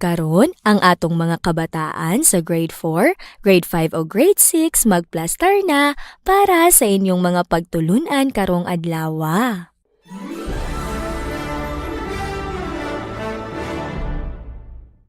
karon ang atong mga kabataan sa grade 4, grade 5 o grade 6 magplastar na para sa inyong mga pagtulunan karong adlaw.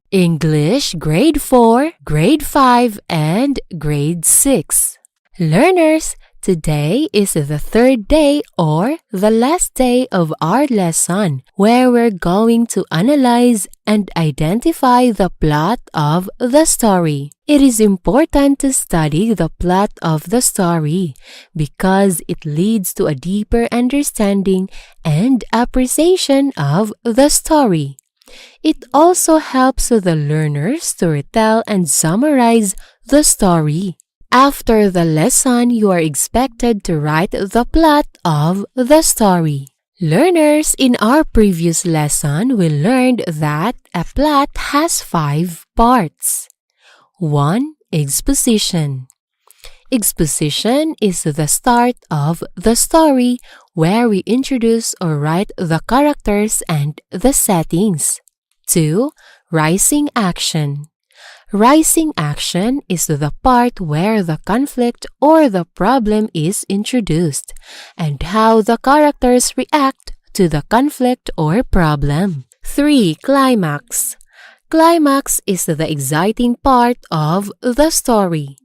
English grade 4, grade 5, and grade 6. Learners, today is the third day or the last day of our lesson where we're going to analyze and identify the plot of the story. It is important to study the plot of the story because it leads to a deeper understanding and appreciation of the story. It also helps the learners to retell and summarize the story. After the lesson, you are expected to write the plot of the story. Learners, in our previous lesson, we learned that a plot has 5 parts. 1. Exposition. Exposition is the start of the story where we introduce or write the characters and the settings. 2. Rising action. Rising action is the part where the conflict or the problem is introduced and how the characters react to the conflict or problem. 3. Climax. Climax is the exciting part of the story.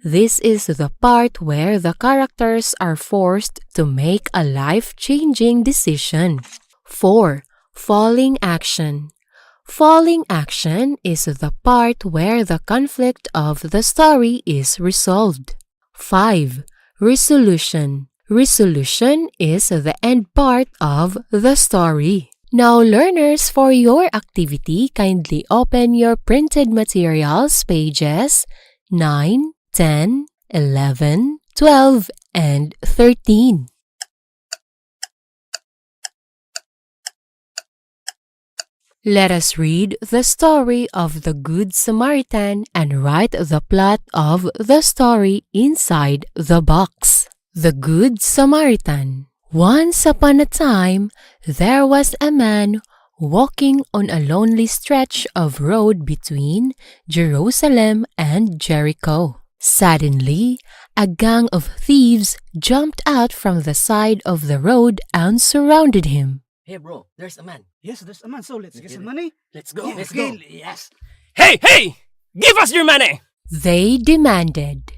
This is the part where the characters are forced to make a life-changing decision. 4. Falling action. Falling action is the part where the conflict of the story is resolved. 5. Resolution. Resolution is the end part of the story. Now, learners, for your activity, kindly open your printed materials pages 9, 10, 11, 12, and 13. Let us read the story of the Good Samaritan and write the plot of the story inside the box. The Good Samaritan. Once upon a time, there was a man walking on a lonely stretch of road between Jerusalem and Jericho. Suddenly, a gang of thieves jumped out from the side of the road and surrounded him. Hey bro, there's a man. Yes, there's a man, so let's get some money. Let's go. Yeah, Let's okay, go. Yes. Hey! Give us your money! They demanded.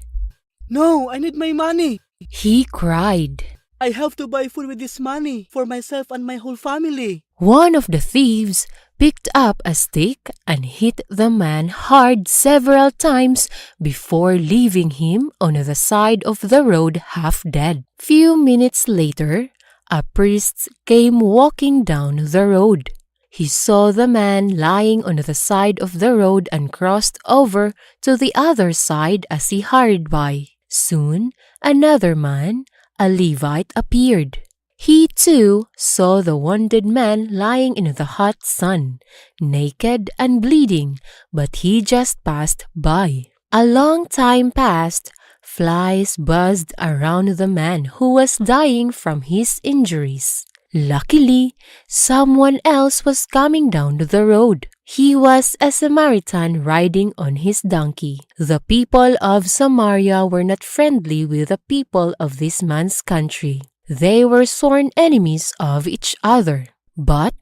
No, I need my money. He cried. I have to buy food with this money for myself and my whole family. One of the thieves picked up a stick and hit the man hard several times before leaving him on the side of the road half dead. Few minutes later, a priest came walking down the road. He saw the man lying on the side of the road and crossed over to the other side as he hurried by. Soon, another man, a Levite, appeared. He too saw the wounded man lying in the hot sun, naked and bleeding, but he just passed by. A long time passed. Flies buzzed around the man who was dying from his injuries. Luckily, someone else was coming down the road. He was a Samaritan riding on his donkey. The people of Samaria were not friendly with the people of this man's country. They were sworn enemies of each other. But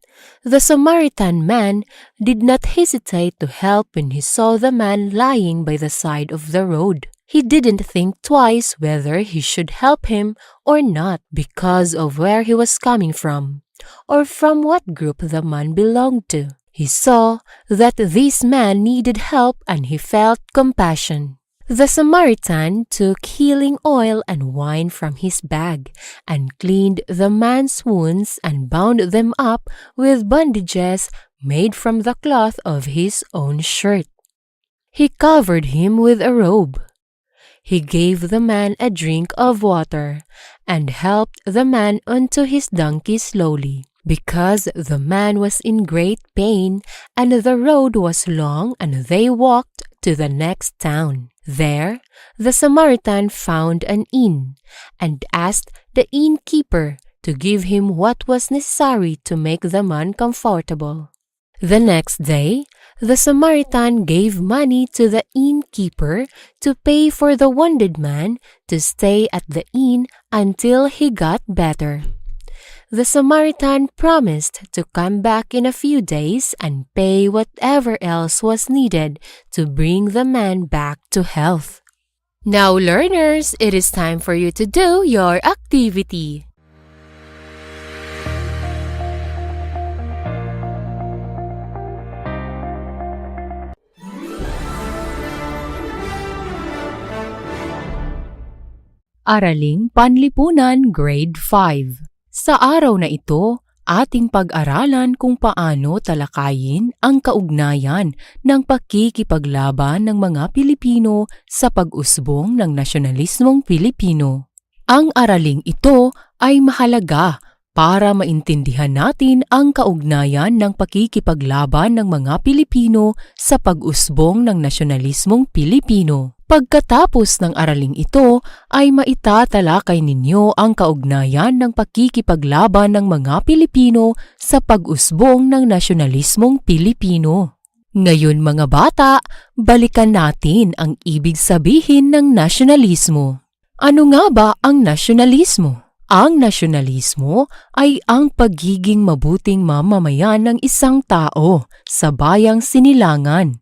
the Samaritan man did not hesitate to help when he saw the man lying by the side of the road. He didn't think twice whether he should help him or not because of where he was coming from or from what group the man belonged to. He saw that this man needed help and he felt compassion. The Samaritan took healing oil and wine from his bag and cleaned the man's wounds and bound them up with bandages made from the cloth of his own shirt. He covered him with a robe. He gave the man a drink of water and helped the man onto his donkey slowly, because the man was in great pain and the road was long and they walked to the next town. There, the Samaritan found an inn and asked the innkeeper to give him what was necessary to make the man comfortable. The next day, The Samaritan gave money to the innkeeper to pay for the wounded man to stay at the inn until he got better. The Samaritan promised to come back in a few days and pay whatever else was needed to bring the man back to health. Now, learners, it is time for you to do your activity. Araling Panlipunan Grade 5. Sa araw na ito, ating pag-aralan kung paano talakayin ang kaugnayan ng pakikipaglaban ng mga Pilipino sa pag-usbong ng nasyonalismong Pilipino. Ang araling ito ay mahalaga para maintindihan natin ang kaugnayan ng pakikipaglaban ng mga Pilipino sa pag-usbong ng nasyonalismong Pilipino. Pagkatapos ng araling ito ay maitatalakay ninyo ang kaugnayan ng pakikipaglaban ng mga Pilipino sa pag-usbong ng nasyonalismong Pilipino. Ngayon mga bata, balikan natin ang ibig sabihin ng nasyonalismo. Ano nga ba ang nasyonalismo? Ang nasyonalismo ay ang pagiging mabuting mamamayan ng isang tao sa bayang sinilangan.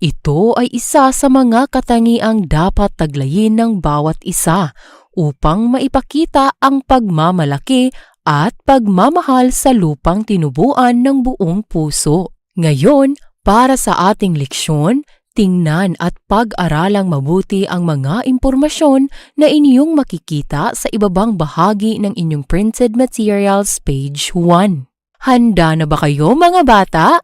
Ito ay isa sa mga katangiang dapat taglayin ng bawat isa upang maipakita ang pagmamalaki at pagmamahal sa lupang tinubuan ng buong puso. Ngayon, para sa ating leksyon, tingnan at pag-aralang mabuti ang mga impormasyon na inyong makikita sa ibabang bahagi ng inyong printed materials page 1. Handa na ba kayo mga bata?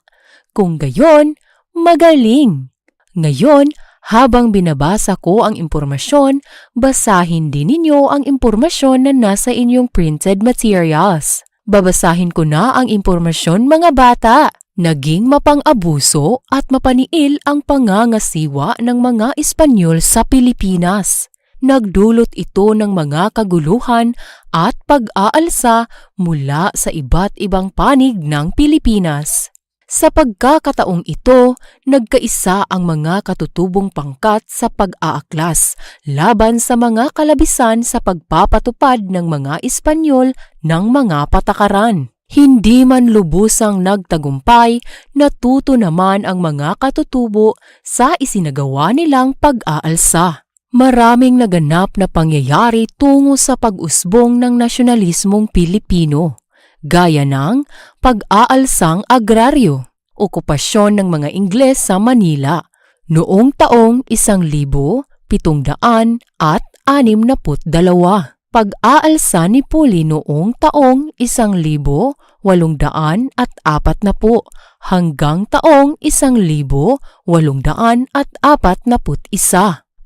Kung gayon, magaling! Ngayon, habang binabasa ko ang impormasyon, basahin din ninyo ang impormasyon na nasa inyong printed materials. Babasahin ko na ang impormasyon mga bata. Naging mapang-abuso at mapaniil ang pangangasiwa ng mga Espanyol sa Pilipinas. Nagdulot ito ng mga kaguluhan at pag-aalsa mula sa iba't ibang panig ng Pilipinas. Sa pagkakataong ito, nagkaisa ang mga katutubong pangkat sa pag-aaklas laban sa mga kalabisan sa pagpapatupad ng mga Espanyol ng mga patakaran. Hindi man lubusang nagtagumpay, natuto naman ang mga katutubo sa isinagawa nilang pag-aalsa. Maraming naganap na pangyayari tungo sa pag-usbong ng nasyonalismong Pilipino, gaya ng pag-aalsang agraryo, okupasyon ng mga Ingles sa Manila, noong taong 1762, pag-aalsa ni Puli noong taong 1840 hanggang taong 1841.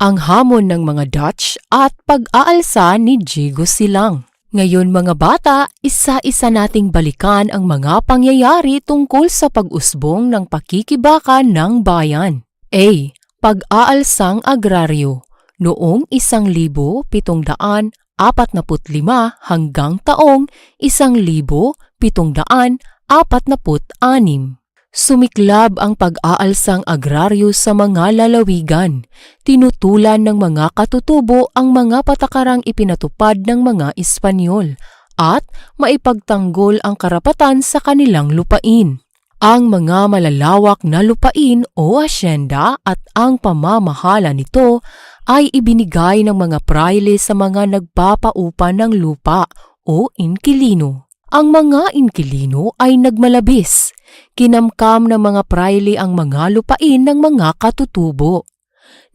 Ang hamon ng mga Dutch at pag-aalsa ni Diego Silang. Ngayon mga bata, isa-isa nating balikan ang mga pangyayari tungkol sa pag-usbong ng pakikibaka ng bayan. A. Pag-aalsang agraryo noong 1745 hanggang taong 1746. Sumiklab ang pag-aalsang agraryo sa mga lalawigan. Tinutulan ng mga katutubo ang mga patakarang ipinatupad ng mga Espanyol at maipagtanggol ang karapatan sa kanilang lupain. Ang mga malalawak na lupain o asyenda at ang pamamahala nito ay ibinigay ng mga praile sa mga nagpapaupa ng lupa o inkilino. Ang mga inkilino ay nagmalabis. Kinamkam ng mga praile ang mga lupain ng mga katutubo.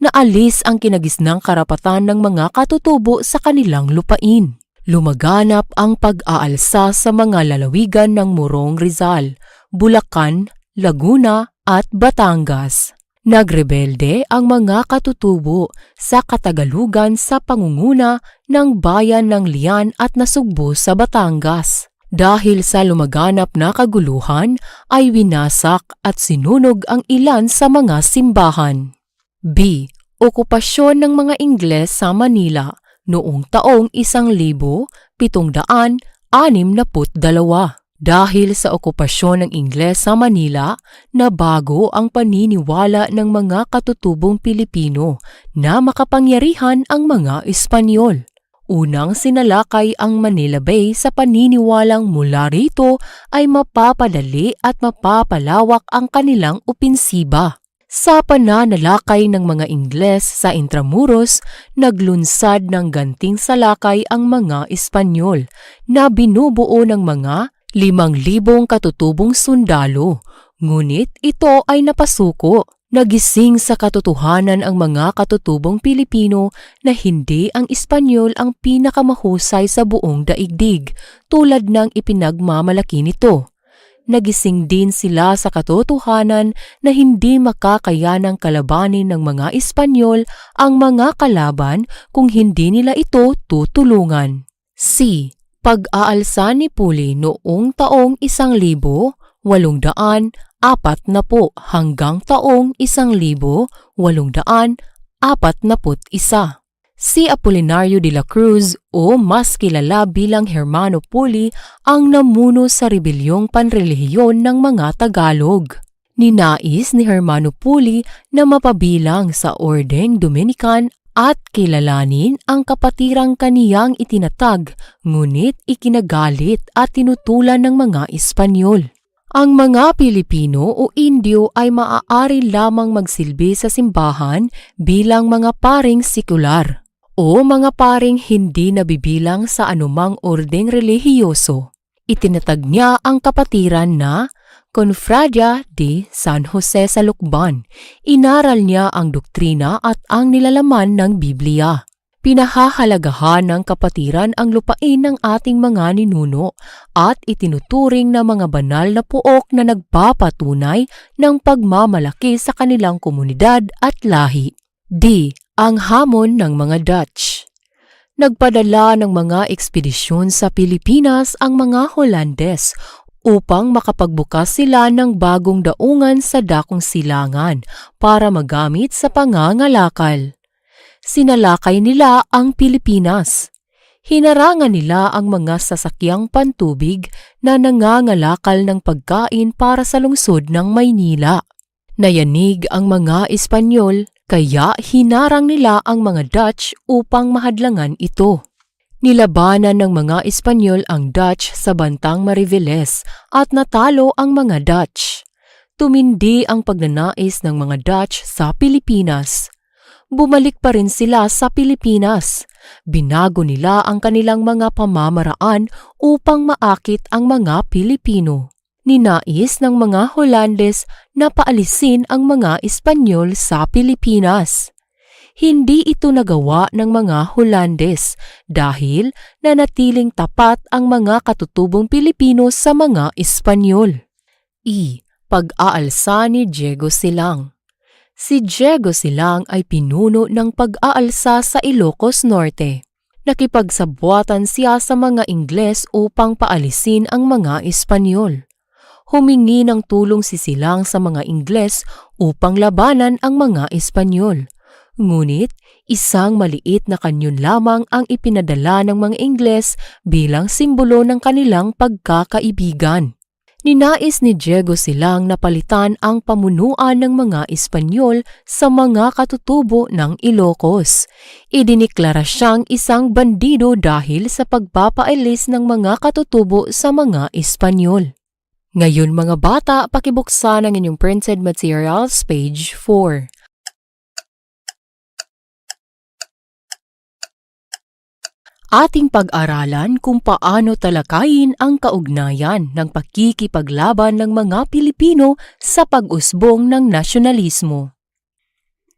Naalis ang kinagisnang karapatan ng mga katutubo sa kanilang lupain. Lumaganap ang pag-aalsa sa mga lalawigan ng Morong Rizal, Bulacan, Laguna at Batangas. Nagrebelde ang mga katutubo sa Katagalugan sa pangunguna ng bayan ng Lian at Nasugbo sa Batangas. Dahil sa lumaganap na kaguluhan ay winasak at sinunog ang ilan sa mga simbahan. B. Okupasyon ng mga Ingles sa Manila noong taong 1762. Dahil sa okupasyon ng Ingles sa Manila, nabago ang paniniwala ng mga katutubong Pilipino na makapangyarihan ang mga Espanyol. Unang sinalakay ang Manila Bay sa paniniwalang mula rito ay mapapadali at mapapalawak ang kanilang opensiba. Sa pananalakay ng mga Ingles sa Intramuros, naglunsad ng ganting salakay ang mga Espanyol na binubuo ng mga 5,000 katutubong sundalo. Ngunit ito ay napasuko. Nagising sa katotohanan ang mga katutubong Pilipino na hindi ang Espanyol ang pinakamahusay sa buong daigdig tulad ng ipinagmamalaki nito. Nagising din sila sa katotohanan na hindi makakayanang kalabanin ng mga Espanyol ang mga kalaban kung hindi nila ito tutulungan. C. Pag-aalsa ni Puli noong taong 1840 hanggang taong 1841. Si Apolinario de la Cruz o mas kilala bilang Hermano Puli ang namuno sa rebelyong panrelihiyon ng mga Tagalog. Ninais ni Hermano Puli na mapabilang sa Ordeng Dominican at kilalanin ang kapatirang kaniyang itinatag, ngunit ikinagalit at tinutulan ng mga Espanyol. Ang mga Pilipino o Indio ay maaari lamang magsilbi sa simbahan bilang mga paring sekular o mga paring hindi nabibilang sa anumang ordeng relihiyoso. Itinatag niya ang kapatiran na Confradia de San Jose sa Lukban. Inaral niya ang doktrina at ang nilalaman ng Biblia. Pinahahalagahan ng kapatiran ang lupain ng ating mga ninuno at itinuturing na mga banal na puok na nagpapatunay ng pagmamalaki sa kanilang komunidad at lahi. D. Ang hamon ng mga Dutch. Nagpadala ng mga ekspedisyon sa Pilipinas ang mga Holandes upang makapagbukas sila ng bagong daungan sa dakong silangan para magamit sa pangangalakal. Sinalakay nila ang Pilipinas. Hinarangan nila ang mga sasakyang pantubig na nangangalakal ng pagkain para sa lungsod ng Maynila. Nayanig ang mga Espanyol, kaya hinarang nila ang mga Dutch upang mahadlangan ito. Nilabanan ng mga Espanyol ang Dutch sa Bantang Mariveles at natalo ang mga Dutch. Tumindi ang pagnanais ng mga Dutch sa Pilipinas. Bumalik pa rin sila sa Pilipinas. Binago nila ang kanilang mga pamamaraan upang maakit ang mga Pilipino. Ninais ng mga Holandes na paalisin ang mga Espanyol sa Pilipinas. Hindi ito nagawa ng mga Holandes dahil nanatiling tapat ang mga katutubong Pilipino sa mga Espanyol. E. Pag-aalsa ni Diego Silang. Si Diego Silang ay pinuno ng pag-aalsa sa Ilocos Norte. Nakipagsabuatan siya sa mga Ingles upang paalisin ang mga Espanyol. Humingi ng tulong si Silang sa mga Ingles upang labanan ang mga Espanyol. Ngunit isang maliit na kanyon lamang ang ipinadala ng mga Ingles bilang simbolo ng kanilang pagkakaibigan. Ninais ni Diego Silang na palitan ang pamunuan ng mga Espanyol sa mga katutubo ng Ilocos. Idiniklara siyang isang bandido dahil sa pagpapaalis ng mga katutubo sa mga Espanyol. Ngayon mga bata, pakibuksan ang inyong printed materials, page 4. Ating pag-aralan kung paano talakayin ang kaugnayan ng pakikipaglaban ng mga Pilipino sa pag-usbong ng nasyonalismo.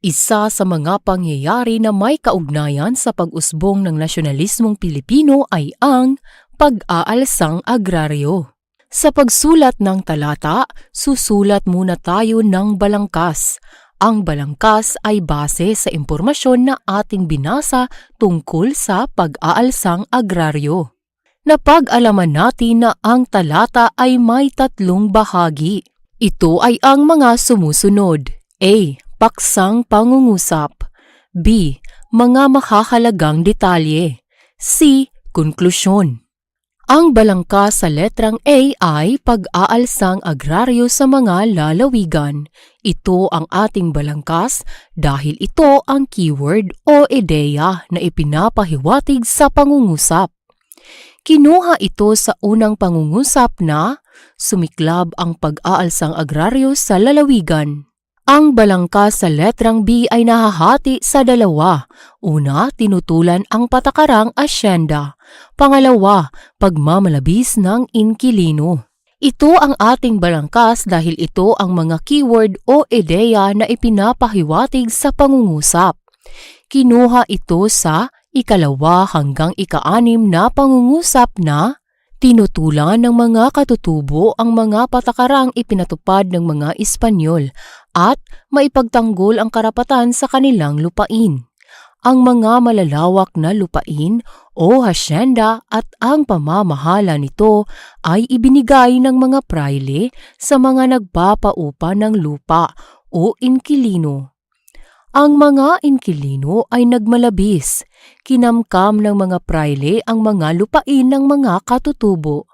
Isa sa mga pangyayari na may kaugnayan sa pag-usbong ng nasyonalismong Pilipino ay ang pag-aalsang agraryo. Sa pagsulat ng talata, susulat muna tayo ng balangkas. Ang balangkas ay base sa impormasyon na ating binasa tungkol sa pag-aalsang agraryo. Napag-alaman natin na ang talata ay may 3 bahagi. Ito ay ang mga sumusunod. A. Paksang pangungusap. B. Mga mahahalagang detalye. C. Konklusyon. Ang balangka sa letrang A ay pag-aalsang agraryo sa mga lalawigan. Ito ang ating balangkas dahil ito ang keyword o ideya na ipinapahiwatig sa pangungusap. Kinuha ito sa unang pangungusap na sumiklab ang pag-aalsang agraryo sa lalawigan. Ang balangka sa letrang B ay nahahati sa dalawa. Una, tinutulan ang patakarang asyenda. Pangalawa, pagmamalabis ng inkilino. Ito ang ating balangkas dahil ito ang mga keyword o ideya na ipinapahiwatig sa pangungusap. Kinuha ito sa ikalawa hanggang ika-6 na pangungusap na tinutulan ng mga katutubo ang mga patakarang ipinatupad ng mga Espanyol at maipagtanggol ang karapatan sa kanilang lupain. Ang mga malalawak na lupain o hasyenda at ang pamamahala nito ay ibinigay ng mga praile sa mga nagpapaupa ng lupa o inkilino. Ang mga inkilino ay nagmalabis. Kinamkam ng mga praile ang mga lupain ng mga katutubo.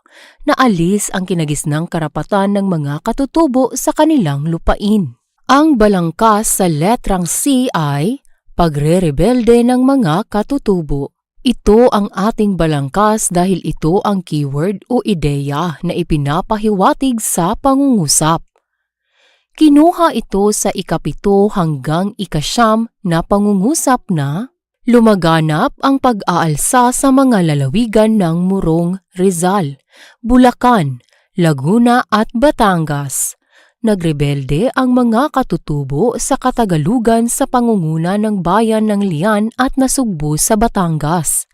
Naalis ang kinagisnang karapatan ng mga katutubo sa kanilang lupain. Ang balangkas sa letrang C ay pagre-rebelde ng mga katutubo. Ito ang ating balangkas dahil ito ang keyword o ideya na ipinapahiwatig sa pangungusap. Kinuha ito sa ikapito hanggang ika-9 na pangungusap na lumaganap ang pag-aalsa sa mga lalawigan ng Morong, Rizal, Bulacan, Laguna at Batangas. Nagrebelde ang mga katutubo sa Katagalugan sa pangunguna ng bayan ng Lian at Nasugbu sa Batangas.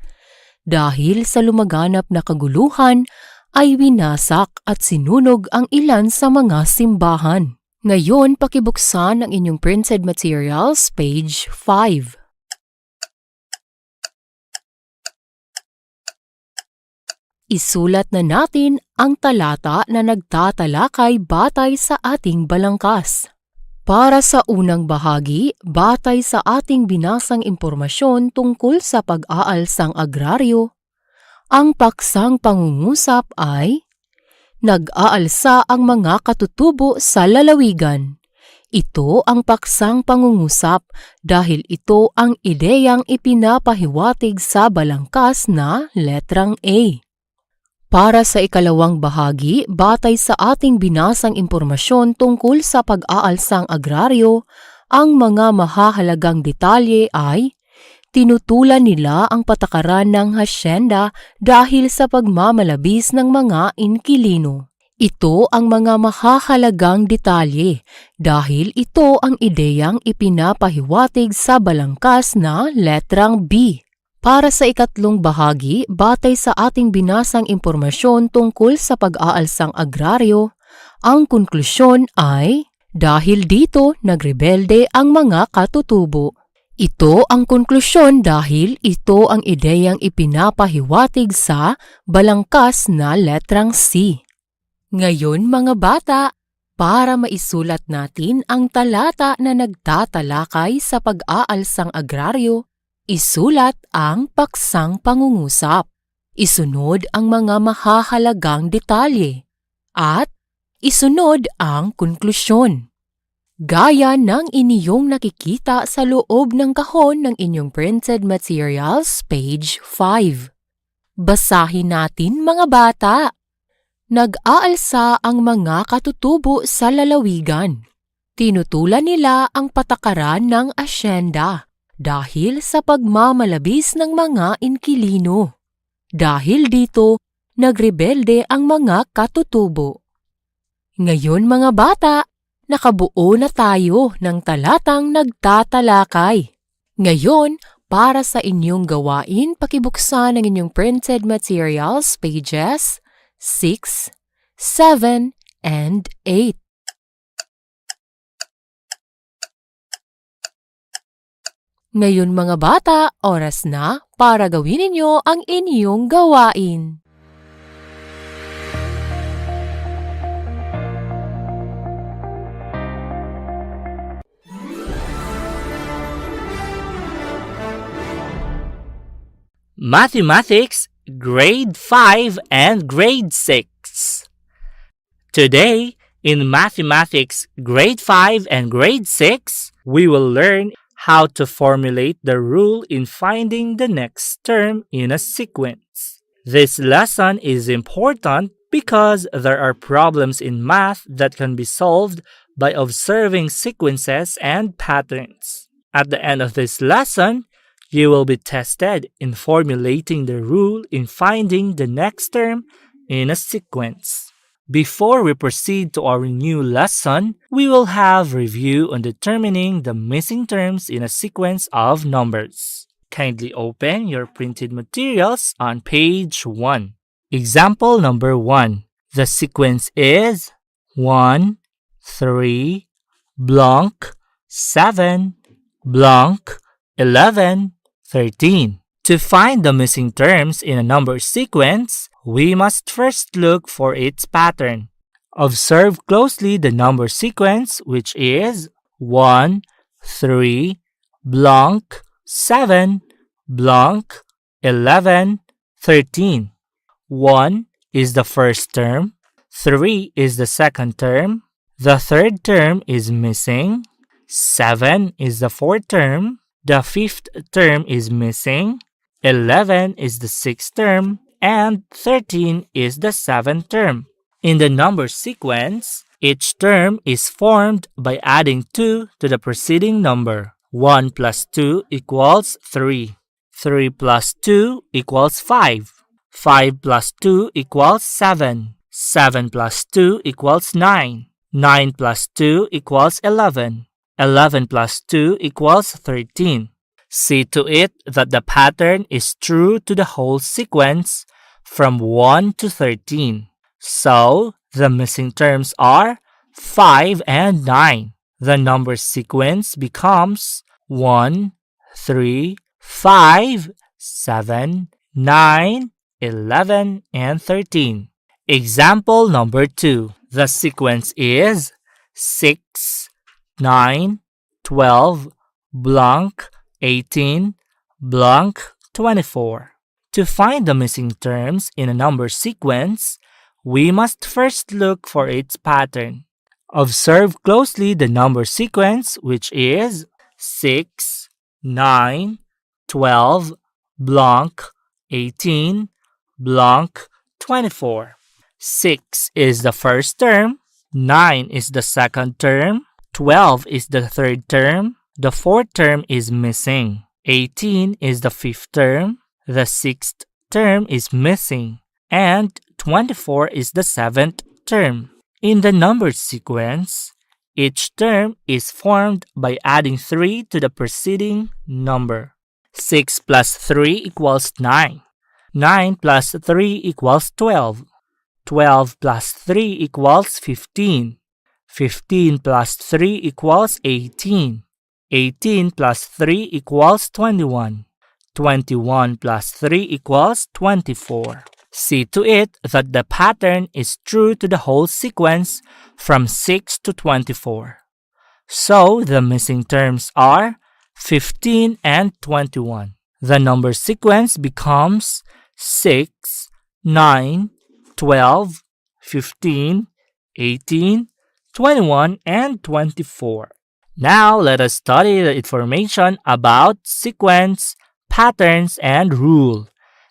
Dahil sa lumaganap na kaguluhan, ay winasak at sinunog ang ilan sa mga simbahan. Ngayon, pakibuksan ang inyong printed materials, page 5. Isulat na natin ang talata na nagtatalakay batay sa ating balangkas. Para sa unang bahagi, batay sa ating binasang impormasyon tungkol sa pag-aalsang agraryo, ang paksang pangungusap ay nag-aalsa ang mga katutubo sa lalawigan. Ito ang paksang pangungusap dahil ito ang ideyang ipinapahiwatig sa balangkas na letrang A. Para sa ikalawang bahagi, batay sa ating binasang impormasyon tungkol sa pag-aalsang agraryo, ang mga mahahalagang detalye ay tinutulan nila ang patakaran ng hasyenda dahil sa pagmamalabis ng mga inkilino. Ito ang mga mahahalagang detalye dahil ito ang ideyang ipinapahiwatig sa balangkas na letrang B. Para sa ikatlong bahagi, batay sa ating binasang impormasyon tungkol sa pag-aalsang agraryo, ang konklusyon ay dahil dito nagrebelde ang mga katutubo. Ito ang konklusyon dahil ito ang ideyang ipinapahiwatig sa balangkas na letrang C. Ngayon mga bata, para maisulat natin ang talata na nagtatalakay sa pag-aalsang agraryo, isulat ang paksang pangungusap. Isunod ang mga mahahalagang detalye at isunod ang konklusyon. Gaya ng inyong nakikita sa loob ng kahon ng inyong printed materials, page 5. Basahin natin mga bata. Nag-aalsa ang mga katutubo sa lalawigan. Tinutulan nila ang patakaran ng asyenda dahil sa pagmamalabis ng mga inkilino. Dahil dito, nagrebelde ang mga katutubo. Ngayon mga bata, nakabuo na tayo ng talatang nagtatalakay. Ngayon, para sa inyong gawain, pakibuksan ang inyong printed materials, pages 6, 7, and 8. Ngayon mga bata, oras na para gawin ninyo ang inyong gawain. Mathematics Grade 5 and Grade 6. Today, in Mathematics Grade 5 and Grade 6, we will learn how to formulate the rule in finding the next term in a sequence. This lesson is important because there are problems in math that can be solved by observing sequences and patterns. At the end of this lesson, you will be tested in formulating the rule in finding the next term in a sequence. Before we proceed to our new lesson, we will have review on determining the missing terms in a sequence of numbers. Kindly open your printed materials on page 1. Example number 1. The sequence is 1, 3, blank, 7, blank, 11, 13. To find the missing terms in a number sequence, we must first look for its pattern. Observe closely the number sequence, which is 1, 3, blank, 7, blank, 11, 13. 1 is the first term, 3 is the second term, the third term is missing, 7 is the fourth term, the fifth term is missing, 11 is the sixth term, and 13 is the seventh term. In the number sequence, each term is formed by adding 2 to the preceding number. 1 plus 2 equals 3. 3 plus 2 equals 5. 5 plus 2 equals 7. 7 plus 2 equals 9. 9 plus 2 equals 11. 11 plus 2 equals 13. See to it that the pattern is true to the whole sequence from 1 to 13. So, the missing terms are 5 and 9. The number sequence becomes 1, 3, 5, 7, 9, 11, and 13. Example number 2. The sequence is 6, 9, 12, blank, 18, blank, 24. To find the missing terms in a number sequence, we must first look for its pattern. Observe closely the number sequence, which is 6, 9, 12, blank, 18, blank, 24. 6 is the first term, 9 is the second term, 12 is the third term, the fourth term is missing, 18 is the fifth term, the sixth term is missing, and 24 is the seventh term. In the number sequence, each term is formed by adding 3 to the preceding number. 6 plus 3 equals 9. 9 plus 3 equals 12. 12 plus 3 equals 15. 15 plus 3 equals 18. 18 plus 3 equals 21. 21 plus 3 equals 24. See to it that the pattern is true to the whole sequence from 6 to 24. So the missing terms are 15 and 21. The number sequence becomes 6, 9, 12, 15, 18, 21, and 24. Now let us study the information about sequence, patterns, and rule.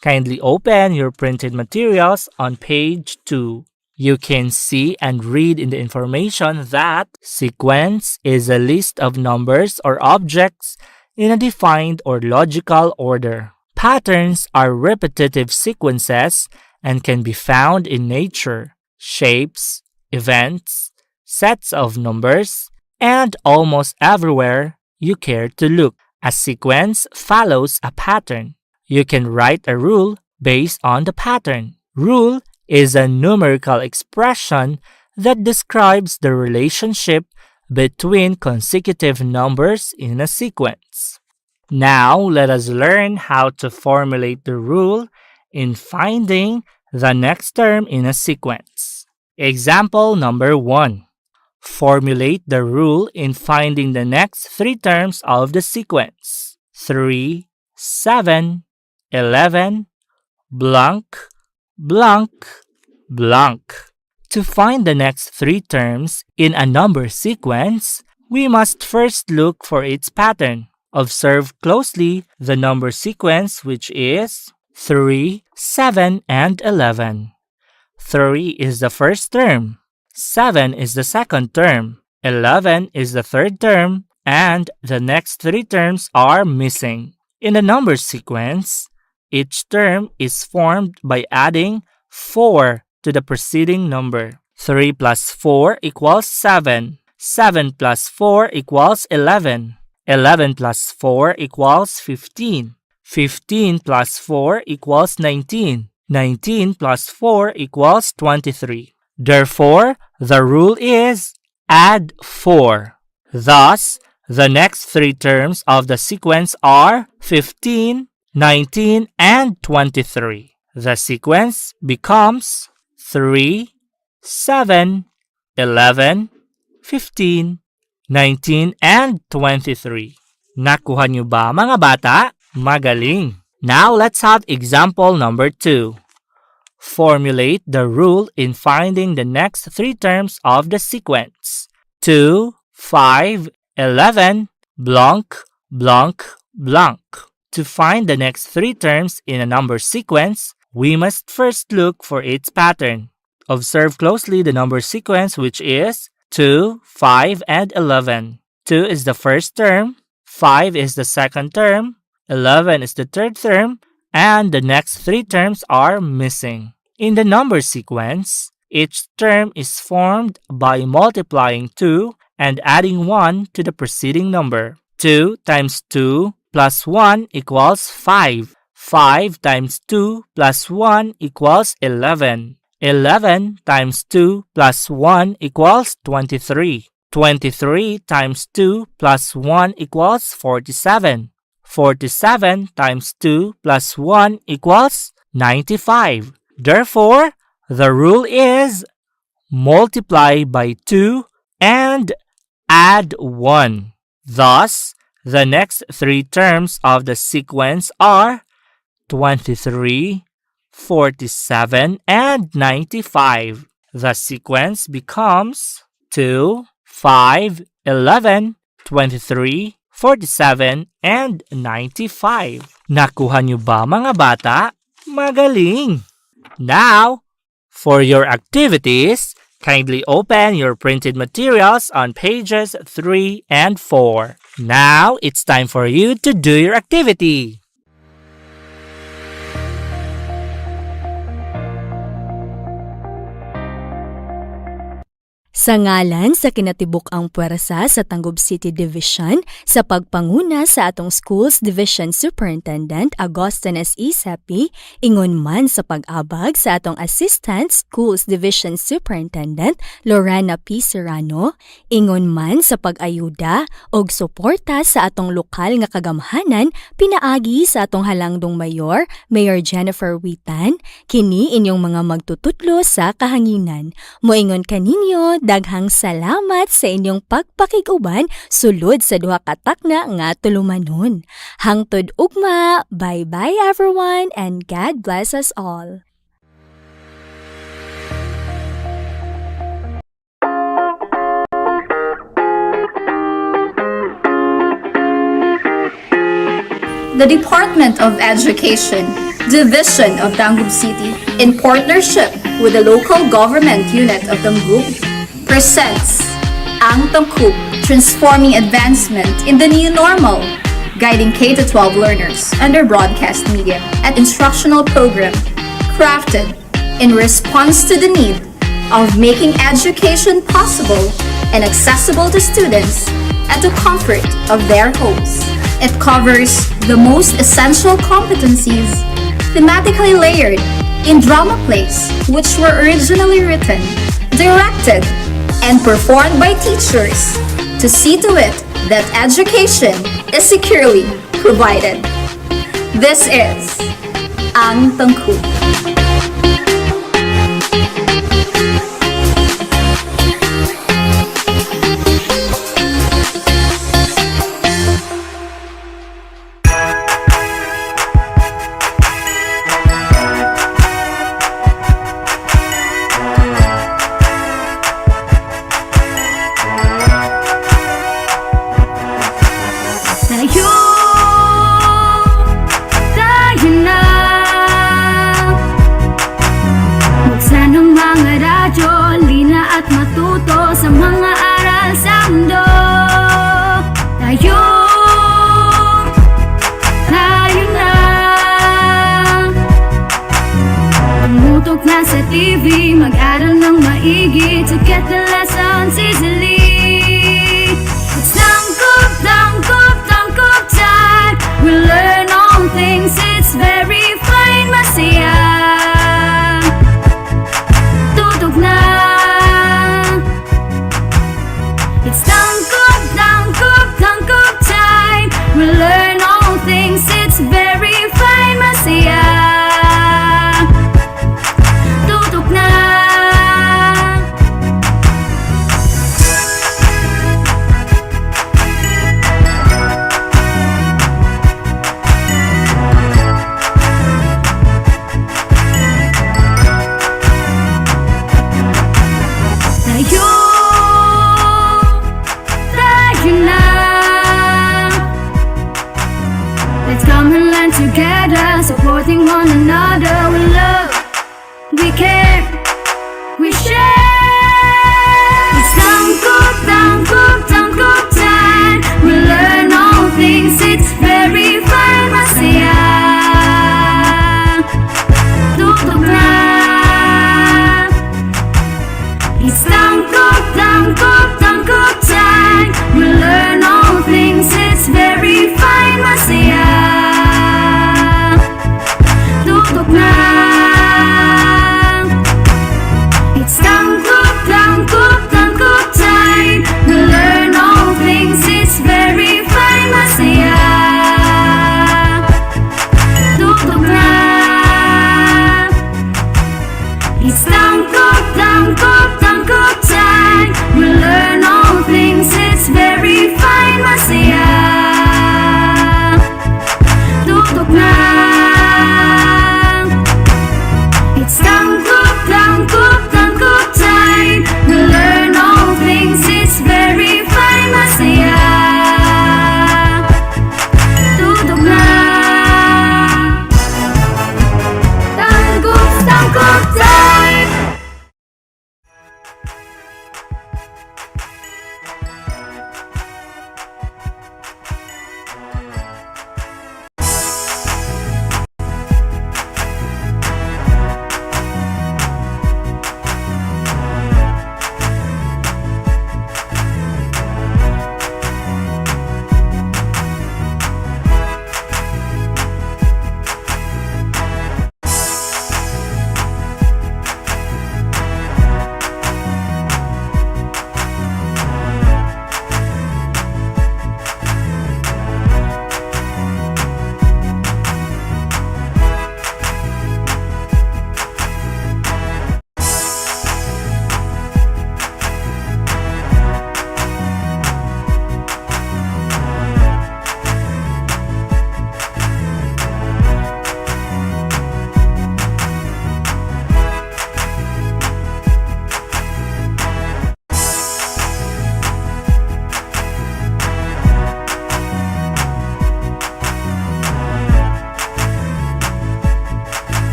Kindly open your printed materials on page 2. You can see and read in the information that sequence is a list of numbers or objects in a defined or logical order. Patterns are repetitive sequences and can be found in nature, shapes, events, sets of numbers, and almost everywhere you care to look. A sequence follows a pattern. You can write a rule based on the pattern. Rule is a numerical expression that describes the relationship between consecutive numbers in a sequence. Now, let us learn how to formulate the rule in finding the next term in a sequence. Example number 1. Formulate the rule in finding the next 3 terms of the sequence. 3, 7, 11, blank, blank, blank. To find the next three terms in a number sequence, we must first look for its pattern. Observe closely the number sequence, which is 3, 7, and 11. 3 is the first term, 7 is the second term, 11 is the third term, and the next three terms are missing. In the number sequence, each term is formed by adding 4 to the preceding number. 3 plus 4 equals 7. 7 plus 4 equals 11. 11 plus 4 equals 15. 15 plus 4 equals 19. 19 plus 4 equals 23. Therefore, the rule is add 4. Thus, the next three terms of the sequence are 15, 19, and 23. The sequence becomes 3, 7, 11, 15, 19, and 23. Nakuha niyo ba mga bata? Magaling! Now let's have example number 2. Formulate the rule in finding the next three terms of the sequence. 2, 5, 11, blank, blank, blank. To find the next three terms in a number sequence, we must first look for its pattern. Observe closely the number sequence, which is 2, 5, and 11. 2 is the first term, 5 is the second term, 11 is the third term, and the next three terms are missing. In the number sequence, each term is formed by multiplying 2 and adding 1 to the preceding number. 2 times 2 plus 1 equals 5. 5 times 2 plus 1 equals 11. 11 times 2 plus 1 equals 23. 23 times 2 plus 1 equals 47. 47 times 2 plus 1 equals 95. Therefore, the rule is multiply by 2 and add 1. Thus, the next three terms of the sequence are 23, 47, and 95. The sequence becomes 2, 5, 11, 23, 47, and 95. Nakuha niyo ba mga bata? Magaling! Now, for your activities, kindly open your printed materials on pages 3 and 4. Now, it's time for you to do your activity. Sa ngalan sa kinatibuk-ang puwersa sa Tangub City Division, sa pagpanguna sa atong Schools Division Superintendent Agostanes E. Sepi, ingon man sa pag-abag sa atong Assistant Schools Division Superintendent Lorena P. Serrano, ingon man sa pag-ayuda og suporta sa atong lokal nga kagamhanan pinaagi sa atong halangdong mayor, Mayor Jennifer Witan, kini inyong mga magtututlo sa kahanginan. Moingon kaninyo, daghang salamat sa inyong pagpakiguban sulod sa duha ka takna nga tulumanon. Hangtod ugma, bye-bye everyone and God bless us all. The Department of Education, Division of Tangub City, in partnership with the local government unit of Tangub, presents Ang Tangub, Transforming Advancement in the New Normal, guiding K-12 learners under broadcast media and instructional program crafted in response to the need of making education possible and accessible to students at the comfort of their homes. It covers the most essential competencies, thematically layered in drama plays which were originally written, directed, and performed by teachers to see to it that education is securely provided. This is Ang Tangub. radyo, lina at matuto sa mga aral sa mundo. Tayo na. Tumutok na sa TV, mag-aral ng maigi to get the lessons easily. It's tangkop, tangkop, tangkop time. We learn all things, it's very fine, masaya. Tutok na. It's tangkop, tangkop, tangkop time. We learn all things, it's very fine, masaya. Tutok na. Tayo na. Let's come and learn together, supporting one another. We love, we care, we share. It's tangkop, tangkop, tangkop time. We learn all things, it's very fine, masaya. Tutok na. It's tangkop, tangkop, tangkop time. We learn all things, it's very fine, masaya. Tutok na. It's tangkop.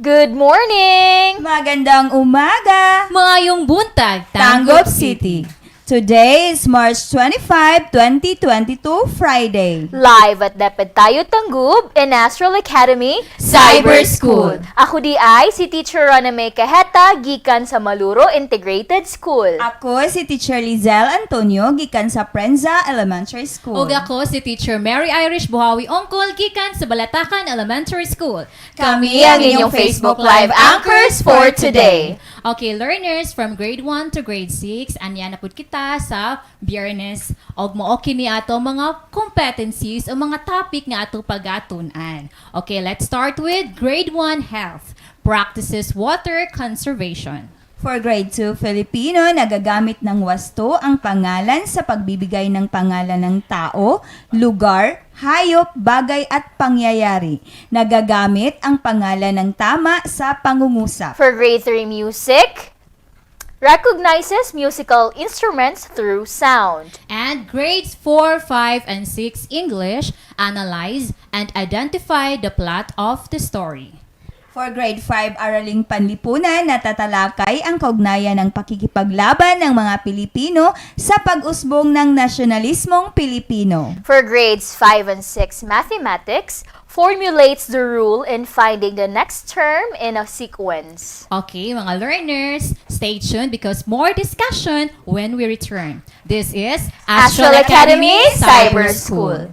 Good morning! Magandang umaga! Maayong buntag, Tanggap City. Today is March 25, 2022, Friday. Live at Deped Tayo Tanggub in Astral Academy Cyber School. Ako di ay si Teacher Rona May Cajeta, gikan sa Maluro Integrated School. Ako si Teacher Lizelle Antonio, gikan sa Prenza Elementary School. Ug ako si Teacher Mary Irish Buhawi Ongkol, gikan sa Balatakan Elementary School. Kami ang inyong Facebook Live anchors for today. Okay, learners from grade 1 to grade 6, anya na pud kita sa Biyernes. Og mao kini ato mga competencies o mga topic nga ato pagatunan. Okay, let's start with grade 1 health. Practices water conservation. For grade 2 Filipino, nagagamit ng wasto ang pangalan sa pagbibigay ng pangalan ng tao, lugar, hayop, bagay at pangyayari. Nagagamit ang pangalan ng tama sa pangungusap. For grade 3 music, recognizes musical instruments through sound. And grades 4, 5, and 6 English, analyze and identify the plot of the story. For grade 5 Araling Panlipunan, natatalakay ang kaugnayan ng pakikipaglaban ng mga Pilipino sa pag-usbong ng nasyonalismong Pilipino. For grades 5 and 6 mathematics, formulates the rule in finding the next term in a sequence. Okay, mga learners, stay tuned because more discussion when we return. This is Astral Academy Cyber School.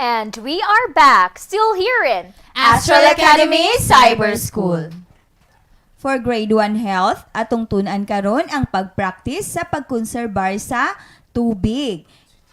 And we are back, still here in Astral Academy Cyber School. For grade 1 health, atong tunan karon ang pag-practice sa pagkonserbar sa tubig.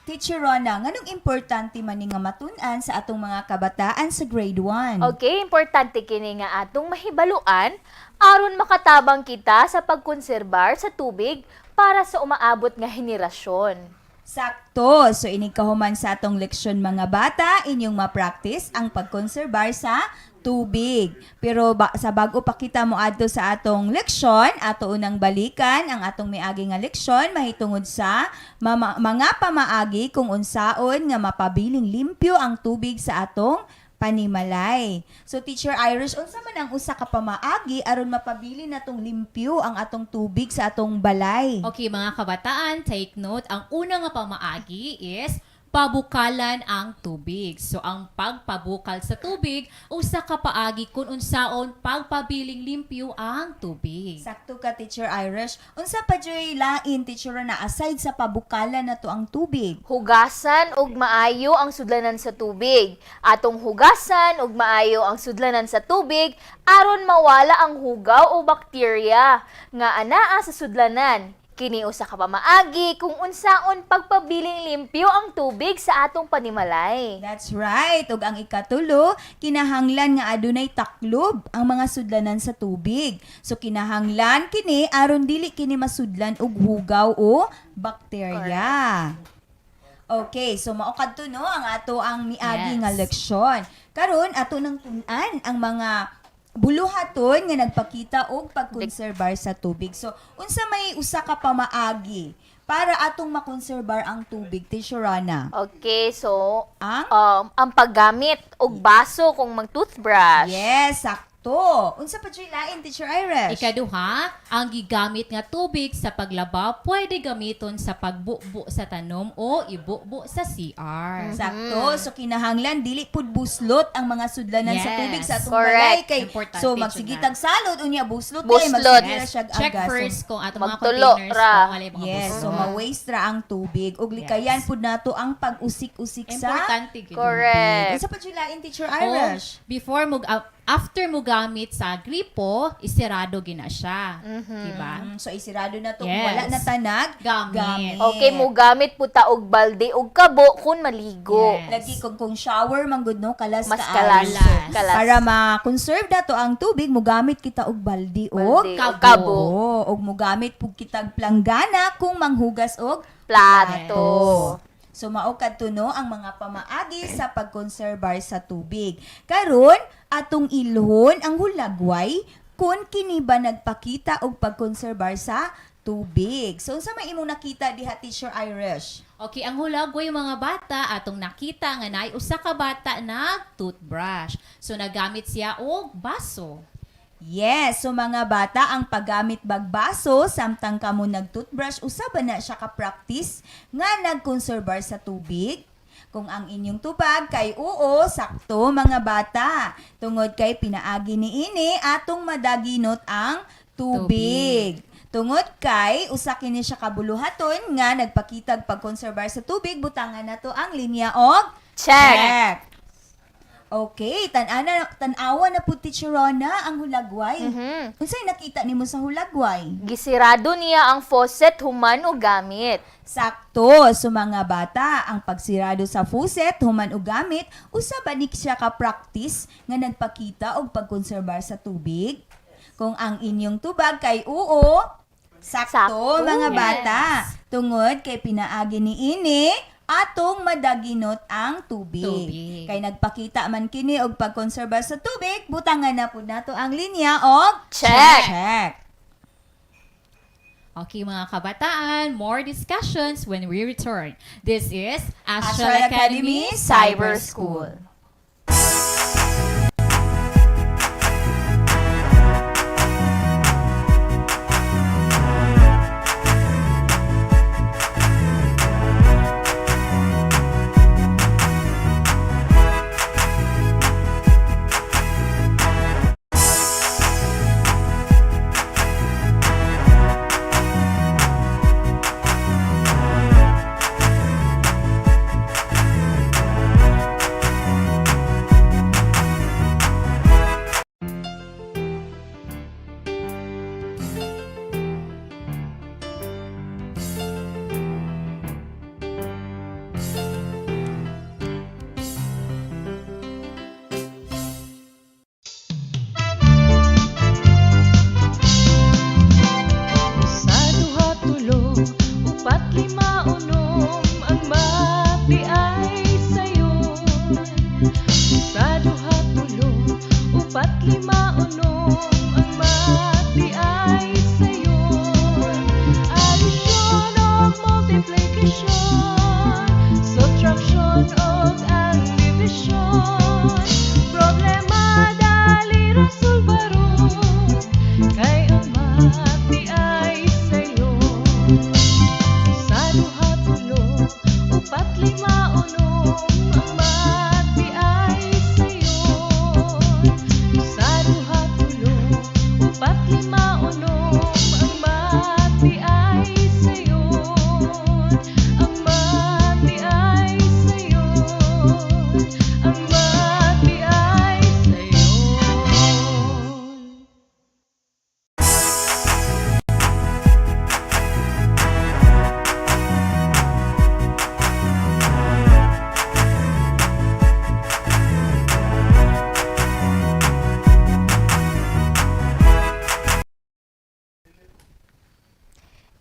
Teacher Rona, nganong importante man nga matun-an sa atong mga kabataan sa grade 1? Okay, importante kini nga atong mahibaluan aron makatabang kita sa pagkonserbar sa tubig para sa umaabot nga henerasyon. Sakto! So inikahuman sa atong leksyon mga bata, inyong ma-practice ang pagkonserbar sa tubig. Pero sa bago pa kita mo adto sa atong leksyon, ato unang balikan ang atong miagi nga leksyon mahitungod sa mga pamaagi kung unsaon nga mapabiling limpyo ang tubig sa atong panimalay. So Teacher Irish, unsa man ang usa ka pamaagi aron mapabili natong limpyo ang atong tubig sa atong balay? Okay, mga kabataan, take note. Ang una nga pamaagi is pabukalan ang tubig. So, ang pagpabukal sa tubig, usa ka paagi kung unsaon pagpabiling limpyo ang tubig. Sakto ka, Teacher Irish. Unsa pa dyoy lain, Teacher na aside sa pabukalan nato ang tubig? Hugasan og maayo ang sudlanan sa tubig. Atong hugasan og maayo ang sudlanan sa tubig aron mawala ang hugaw o bakterya nga anaa sa sudlanan. Kini usa ka pamaagi kung unsaon pagpabiling limpyo ang tubig sa atong panimalay. That's right. Ug ang ikatulo, kinahanglan nga adunay taklob ang mga sudlanan sa tubig. So kinahanglan kini aron dili kini masudlan og hugaw o bakterya. Okay, so mao kadto no ang ato ang miagi nga leksyon. Karon ato nang tun-an ang mga buluhaton nga nagpakita og pagkonserbar sa tubig. So, unsa may usa ka pamaagi para atong makonserbar ang tubig, Teacher Rana? Okay, so ang paggamit og baso kung mag-toothbrush. Yes, sakto. Sakto. Unsa pa dyan lain, Teacher Irish? Ikaduha, ang gigamit nga tubig sa paglabaw pwede gamiton sa pagbubo sa tanom o ibubo sa CR. Sakto. So kinahanglan dili pud buslot ang mga sudlanan sa Yes. tubig sa atong Correct. balay kay Importante so yun magsigitag salod unya buslot Buslot. magsigira siya Check aga. first kung ato mga Magtulo containers ra. kung alay mga Yes, buslot. so ma-waste ra ang tubig. Ug likayan pud nato ang pag-usik-usik sa Importante gid. Correct. Unsa pa dyan lain, Teacher O, Irish? before mo after mo gamit sa gripo, isirado gina siya. Diba? So isirado na to kung Yes. wala na tanag, Gamit. Okay, mo gamit po ta og balde og kabo kun maligo. Yes. lagi kung shower man gud no kalas Mas kaayo. kalas. Kalas. Para ma-conserve dato ang tubig, mo gamit kita og baldi o Balde og kabo. kabo. og mo gamit pug kitag planggana kung manghugas og Plato. So mao kadto no ang mga pamaagi sa pagkonserbar sa tubig. Karon atong ilhon ang hulagway kung kini ba nagpakita og pagkonserbar sa tubig. So unsa may imong nakita diha, Teacher Irish? Okay, ang hulagway mga bata atong nakita nga naay usa ka bata na toothbrush. So nagamit siya og baso. Yes, so mga bata, ang paggamit bagbaso samtang kamo nag-toothbrush, usaba na siya ka-practice nga nag-conservar sa tubig. Kung ang inyong tubag kay oo, sakto mga bata. Tungod kay pinaagi ni ini atong madaginot ang tubig. Tungod kay usa kini siya kabuluhaton nga nagpakitag pag-conservar sa tubig, butangan na to ang linya og Check. Okay, tanawa na po, Teacher Rona, ang hulagway. Unsay nakita nimo sa hulagway? Gisirado niya ang faucet human o gamit. Sakto, so mga bata, ang pagsirado sa faucet, human o gamit, usa ba ni siya ka-practice nga nagpakita og pagkonserbar sa tubig? Kung ang inyong tubag kay oo, sakto, Sakto, mga yes. bata. Tungod kay pinaagi ni ini, atong madaginot ang tubig. Kay nagpakita man kini og pagkonserba sa tubig, butangan na pud nato ang linya og Check. Okay mga kabataan, more discussions when we return. This is Astral Astral Academy Academy Cyber School.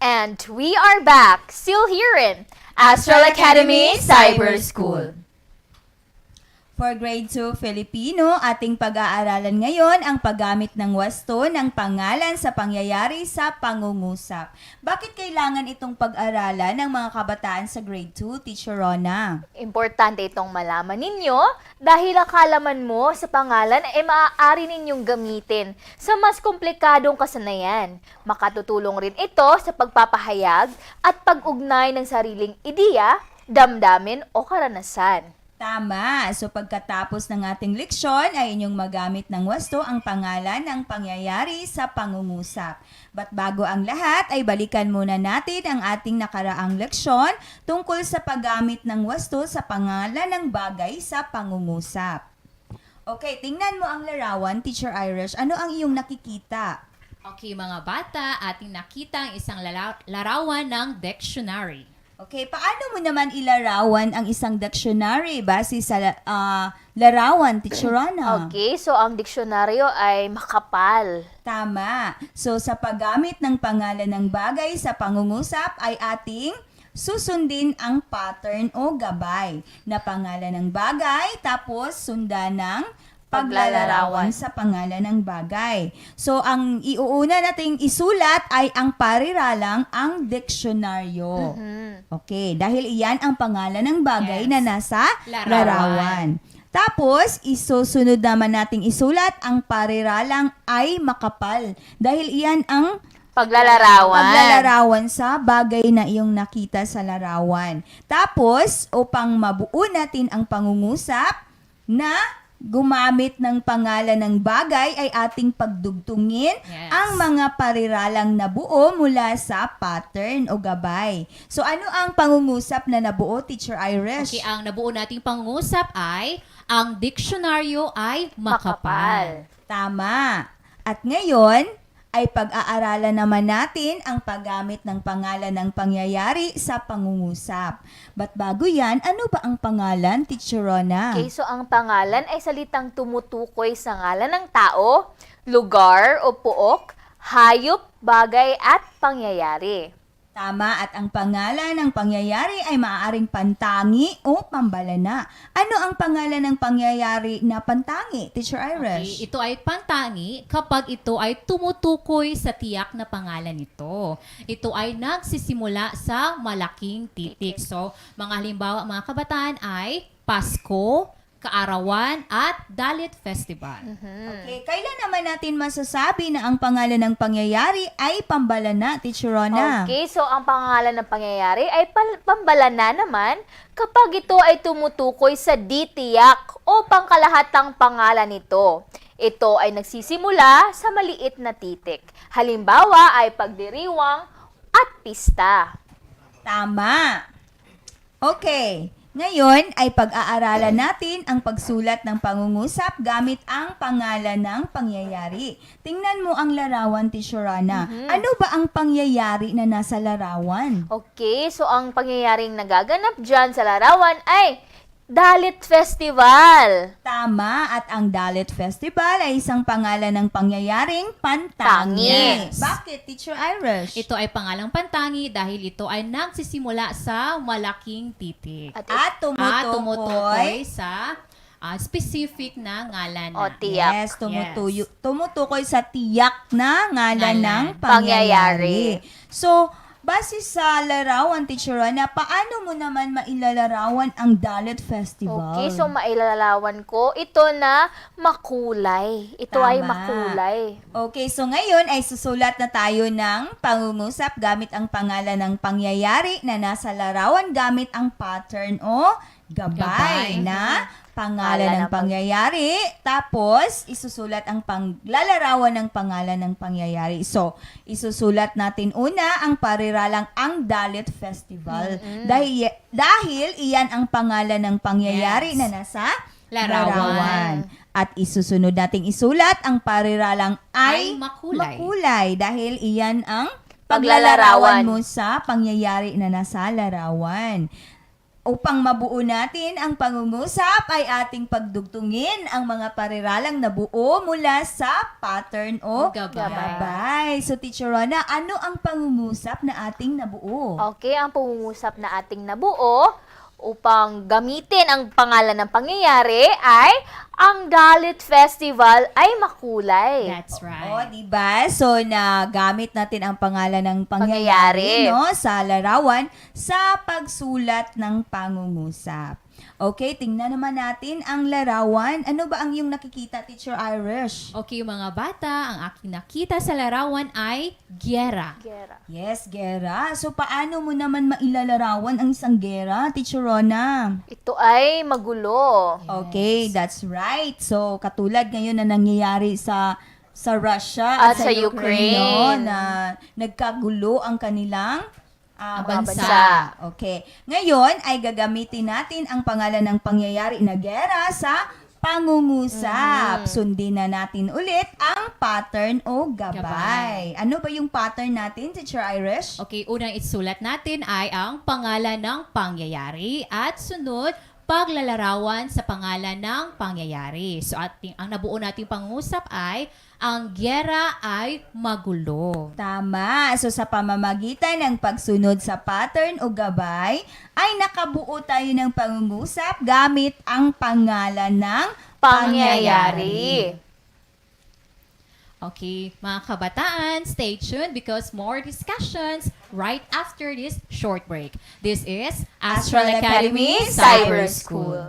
And we are back, still here in Astral Academy Cyber School. For Grade 2 Filipino, ating pag-aaralan ngayon ang paggamit ng wasto ng pangalan sa pangyayari sa pangungusap. Bakit kailangan itong pag-aralan ng mga kabataan sa Grade 2, Teacher Rona? Importante itong malaman ninyo dahil ang kalaman mo sa pangalan ay maaari ninyong gamitin sa mas komplikadong kasanayan. Makatutulong rin ito sa pagpapahayag at pag-ugnay ng sariling ideya, damdamin o karanasan. Tama. So pagkatapos ng ating leksyon ay inyong magamit ng wasto ang pangalan ng pangyayari sa pangungusap. But bago ang lahat ay balikan muna natin ang ating nakaraang leksyon tungkol sa paggamit ng wasto sa pangalan ng bagay sa pangungusap. Okay, tingnan mo ang larawan, Teacher Irish. Ano ang iyong nakikita? Okay, mga bata, ating nakita ang isang larawan ng dictionary. Okay, paano mo naman ilarawan ang isang dictionary base sa larawan, Teacher Rona? Okay, so ang diksyonaryo ay makapal. Tama. So sa paggamit ng pangalan ng bagay sa pangungusap ay ating susundin ang pattern o gabay na pangalan ng bagay tapos sundan ng paglalarawan sa pangalan ng bagay. So, ang iuuna nating isulat ay ang pariralang ang diksyonaryo. Okay, dahil iyan ang pangalan ng bagay na nasa larawan. Tapos, isusunod naman nating isulat ang pariralang ay makapal. Dahil iyan ang paglalarawan sa bagay na iyong nakita sa larawan. Tapos, upang mabuo natin ang pangungusap na gumamit ng pangalan ng bagay ay ating pagdugtungin ang mga pariralang nabuo mula sa pattern o gabay. So ano ang pangungusap na nabuo, Teacher Irish? Okay, ang nabuo nating pangungusap ay ang diksyonaryo ay makapal. Tama. At ngayon ay pag-aaralan naman natin ang paggamit ng pangalan ng pangyayari sa pangungusap. But bago yan, ano ba ang pangalan, Teacher Rona? Okay, so ang pangalan ay salitang tumutukoy sa ngalan ng tao, lugar o puok, hayop, bagay at pangyayari. Tama, at ang pangalan ng pangyayari ay maaaring pantangi o pambalana. Ano ang pangalan ng pangyayari na pantangi, Teacher Irish? Okay, ito ay pantangi kapag ito ay tumutukoy sa tiyak na pangalan nito. Ito ay nagsisimula sa malaking titik. So, mga halimbawa, mga kabataan ay Pasko, Kaarawan at Dalit Festival. Okay, kailan naman natin masasabi na ang pangalan ng pangyayari ay pambalana, Teacher Rona? Okay, so ang pangalan ng pangyayari ay pambalana naman kapag ito ay tumutukoy sa di-tiyak o pangkalahatang pangalan nito. Ito ay nagsisimula sa maliit na titik. Halimbawa ay pagdiriwang at pista. Tama. Okay. Ngayon ay pag-aaralan natin ang pagsulat ng pangungusap gamit ang pangalan ng pangyayari. Tingnan mo ang larawan, Teacher Rana. Ano ba ang pangyayari na nasa larawan? Okay, so ang pangyayaring nagaganap dyan sa larawan ay Dalit Festival. Tama, at ang Dalit Festival ay isang pangalan ng pangyayaring pantangi. Yes. Bakit, Teacher Irish? Ito ay pangalang pantangi dahil ito ay nagsisimula sa malaking titik. At tumutukoy sa specific na ngalan na. O tiyak. Yes, tumutukoy sa tiyak na ngalan ng pangyayari. So, base sa larawan, Teacher Rana, paano mo naman mailalarawan ang Dalit Festival? Okay, so mailalarawan ko ito na makulay. Ito ay makulay. Okay, so ngayon ay susulat na tayo ng pangungusap gamit ang pangalan ng pangyayari na nasa larawan gamit ang pattern o gabay na pangalan ng pangyayari. Tapos, isusulat ang panglalarawan ng pangalan ng pangyayari. So, isusulat natin una ang pariralang ang Dalit Festival. Dahil iyan ang pangalan ng pangyayari na nasa larawan. At isusunod nating isulat ang pariralang ay makulay. Dahil iyan ang paglalarawan mo sa pangyayari na nasa larawan. Upang mabuo natin ang pangungusap ay ating pagdugtungin ang mga pariralang nabuo mula sa pattern o gabay. So, Teacher Rona, ano ang pangungusap na ating nabuo? Okay, ang pangungusap na ating nabuo, upang gamitin ang pangalan ng pangyayari ay ang Dalit Festival ay makulay. That's O, right. diba? So, nagamit natin ang pangalan ng pangyayari, Pangyayari. no, sa larawan sa pagsulat ng pangungusap. Okay, tingnan naman natin ang larawan. Ano ba ang iyong nakikita, Teacher Irish? Okay, mga bata, ang aking nakita sa larawan ay giyera. Gera. Yes, gera. So, paano mo naman mailalarawan ang isang gera, Teacher Rona? Ito ay magulo. Okay, that's right. So, katulad ngayon na nangyayari sa Russia At sa Ukraine. no, na nagkagulo ang kanilang bansa. Okay. Ngayon ay gagamitin natin ang pangalan ng pangyayari na gera sa pangungusap. Sundin na natin ulit ang pattern o gabay. Ano ba yung pattern natin, Teacher Irish? Okay, unang isulat natin ay ang pangalan ng pangyayari at sunod, paglalarawan sa pangalan ng pangyayari. So, ang nabuo nating pangungusap ay ang giyera ay magulo. Tama. So sa pamamagitan ng pagsunod sa pattern o gabay, ay nakabuo tayo ng pangungusap gamit ang pangalan ng Pangyayari. Okay, mga kabataan, stay tuned because more discussions right after this short break. This is Astral Academy Cyber School.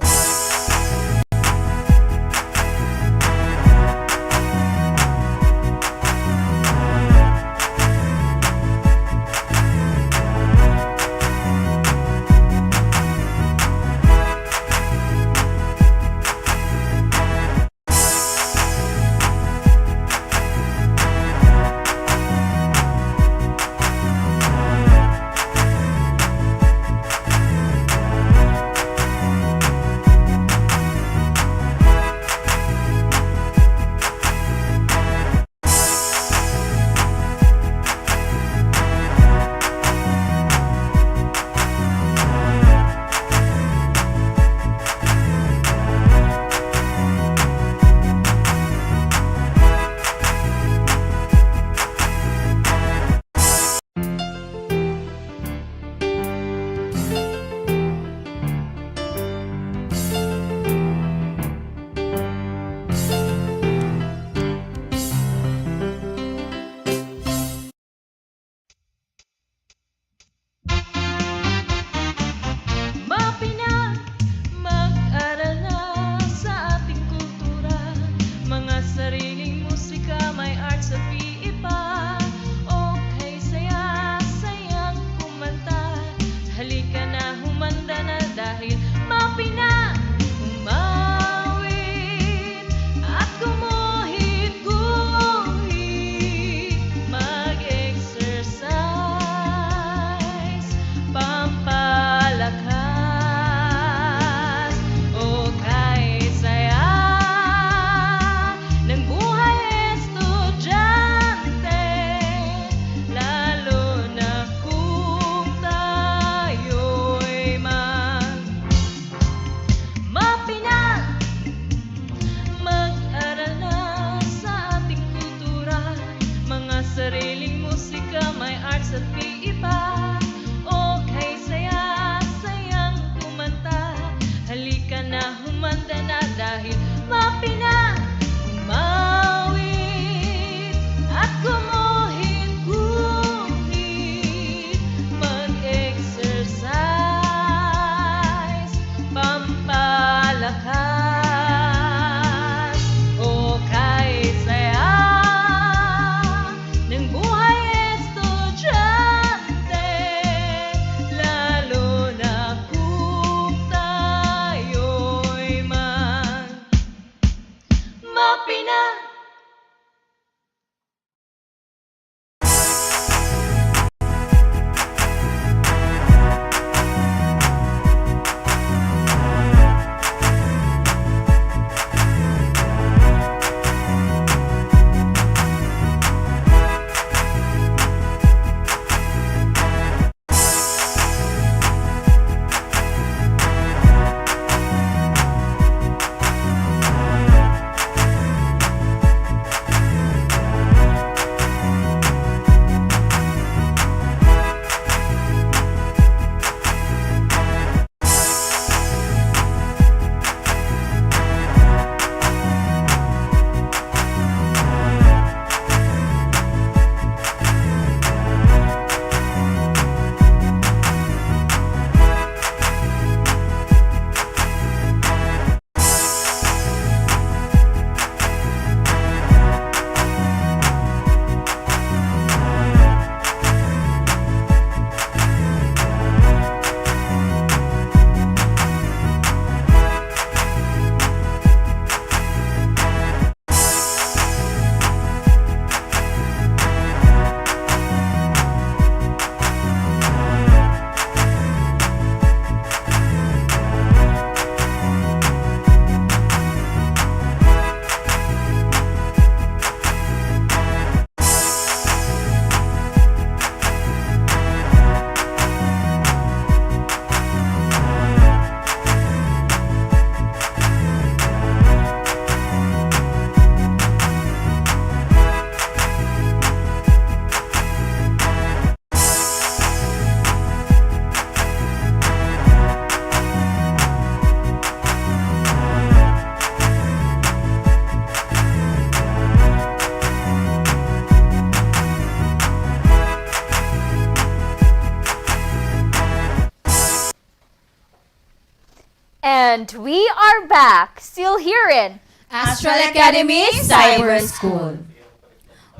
And we are back, still here in Astral Academy Cyber School.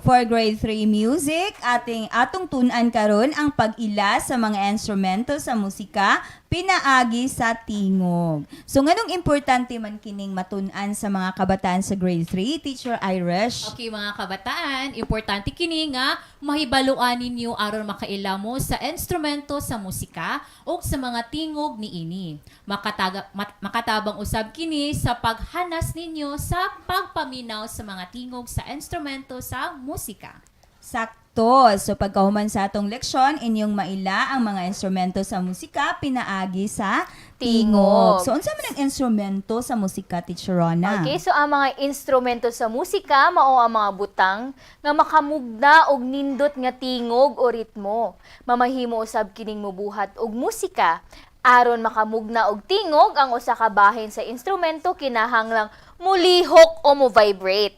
For grade 3 music, atong tunan karon ang pag-ila sa mga instrumento sa musika pinaagi sa tingog. So nganong importante man kining matun-an sa mga kabataan sa grade 3, Teacher Irish? Okay mga kabataan, importante kini nga mahibaluan ninyo aron makaila mo sa instrumento sa musika o sa mga tingog niini. Makatabang usab kini sa paghanas ninyo sa pagpaminaw sa mga tingog sa instrumento sa musika. Sakto. So pagkahuman sa atong leksyon, inyong maila ang mga instrumento sa musika pinaagi sa tingog. So unsa man ang instrumento sa musika, Teacher Rona? Okay, so ang mga instrumento sa musika mao ang mga butang nga makamugna og nindot nga tingog o ritmo. Mamahimo usab kining mobuhat og musika. Aron makamugna og tingog ang usa ka bahin sa instrumento kinahanglang mulihok o mo-vibrate.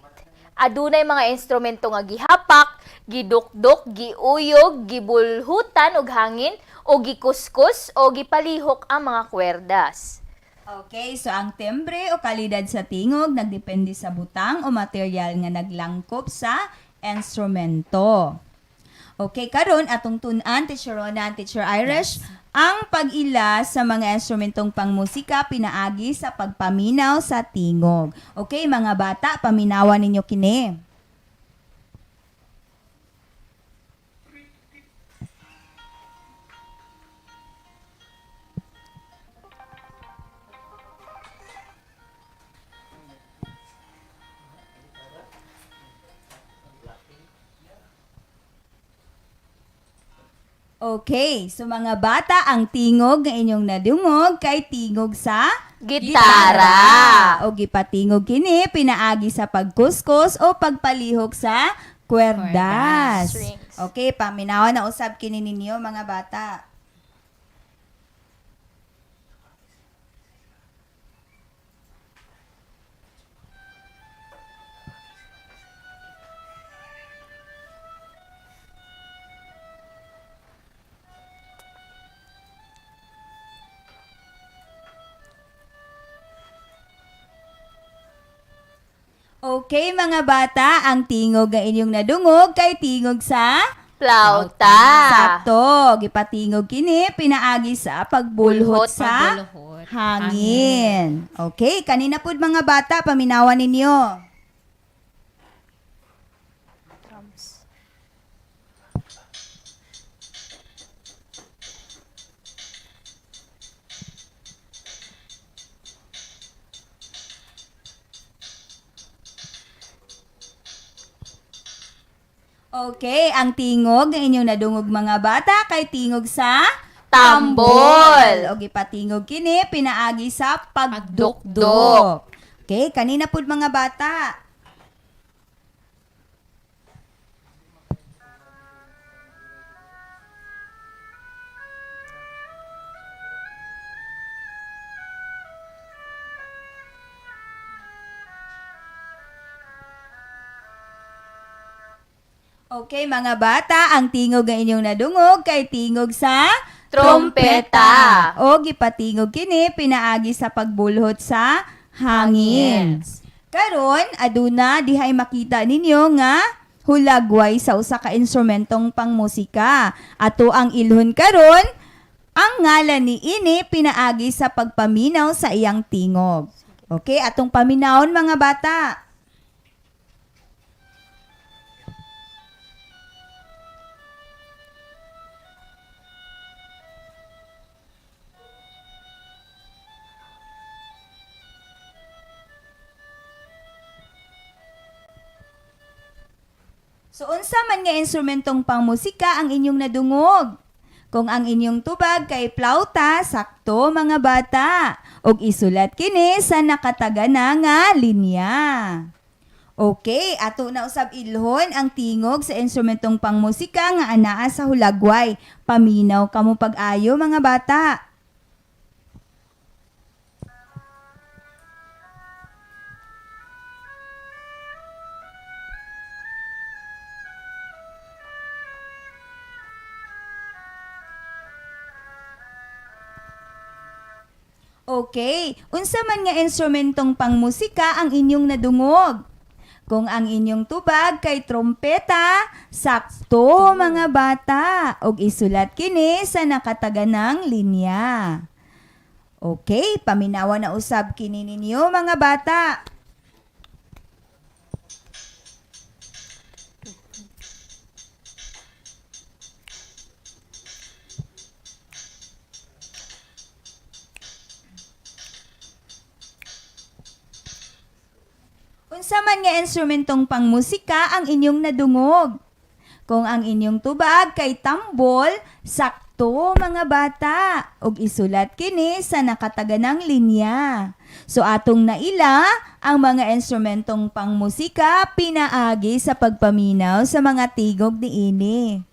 Adunay mga instrumento nga gihapak, gidukdok, giuyog, gibulhutan og hangin o gikuskus o gipalihok ang mga kwerdas. Okay, so ang timbre o kalidad sa tingog nagdepende sa butang o material nga naglangkop sa instrumento. Okay, karon atong tun-an, Teacher Rona and Teacher Irish, ang pag-ila sa mga instrumentong pangmusika pinaagi sa pagpaminaw sa tingog. Okay, mga bata, paminawan ninyo kini. Okay, so mga bata, ang tingog nga inyong nadungog kay tingog sa Gitara. O gipatingog kini pinaagi sa pagkuskus o pagpalihok sa kwerdas. Strings. Okay, paminawan na usab kini ninyo mga bata. Okay, mga bata, ang tingog nga inyong nadungog kay tingog sa Plauta. sakto. Gipatingog kini pinaagi sa pagbulhot sa Pagbulhot. hangin. Okay, kanina pud mga bata, paminawan ninyo. Okay, ang tingog nga inyong nadungog mga bata kay tingog sa Tambol. O gipatingog kini pinaagi sa pagdukdok. Okay, kanina pud mga bata. Okay, mga bata, ang tingog nga inyong nadungog kay tingog sa Trompeta. O gipatingog kini pinaagi sa pagbulhot sa hangin. Karon aduna dihay makita ninyo nga hulagway sa usa ka instrumentong pangmusika. Ato ang ilhon karon ang ngalan ni ini pinaagi sa pagpaminaw sa iyang tingog. Okay, atong paminawon mga bata. So unsa man nga instrumentong pangmusika ang inyong nadungog? Kung ang inyong tubag kay plauta, sakto mga bata. Og isulat kini sa nakatagana nga linya. Okay, ato na usab ilhon ang tingog sa instrumentong pangmusika nga anaa sa hulagway. Paminaw kamo pag-ayo mga bata. Okay, unsa man nga instrumentong pangmusika ang inyong nadungog? Kung ang inyong tubag kay trompeta, sakto mga bata, og isulat kini sa nakataganang linya. Okay, paminawa na usab kini ninyo mga bata. Unsa man nga instrumentong pangmusika ang inyong nadungog? Kung ang inyong tubag kay tambol, sakto mga bata, ug isulat kini sa nakataganang linya. So atong naila ang mga instrumentong pangmusika pinaagi sa pagpaminaw sa mga tigog niini.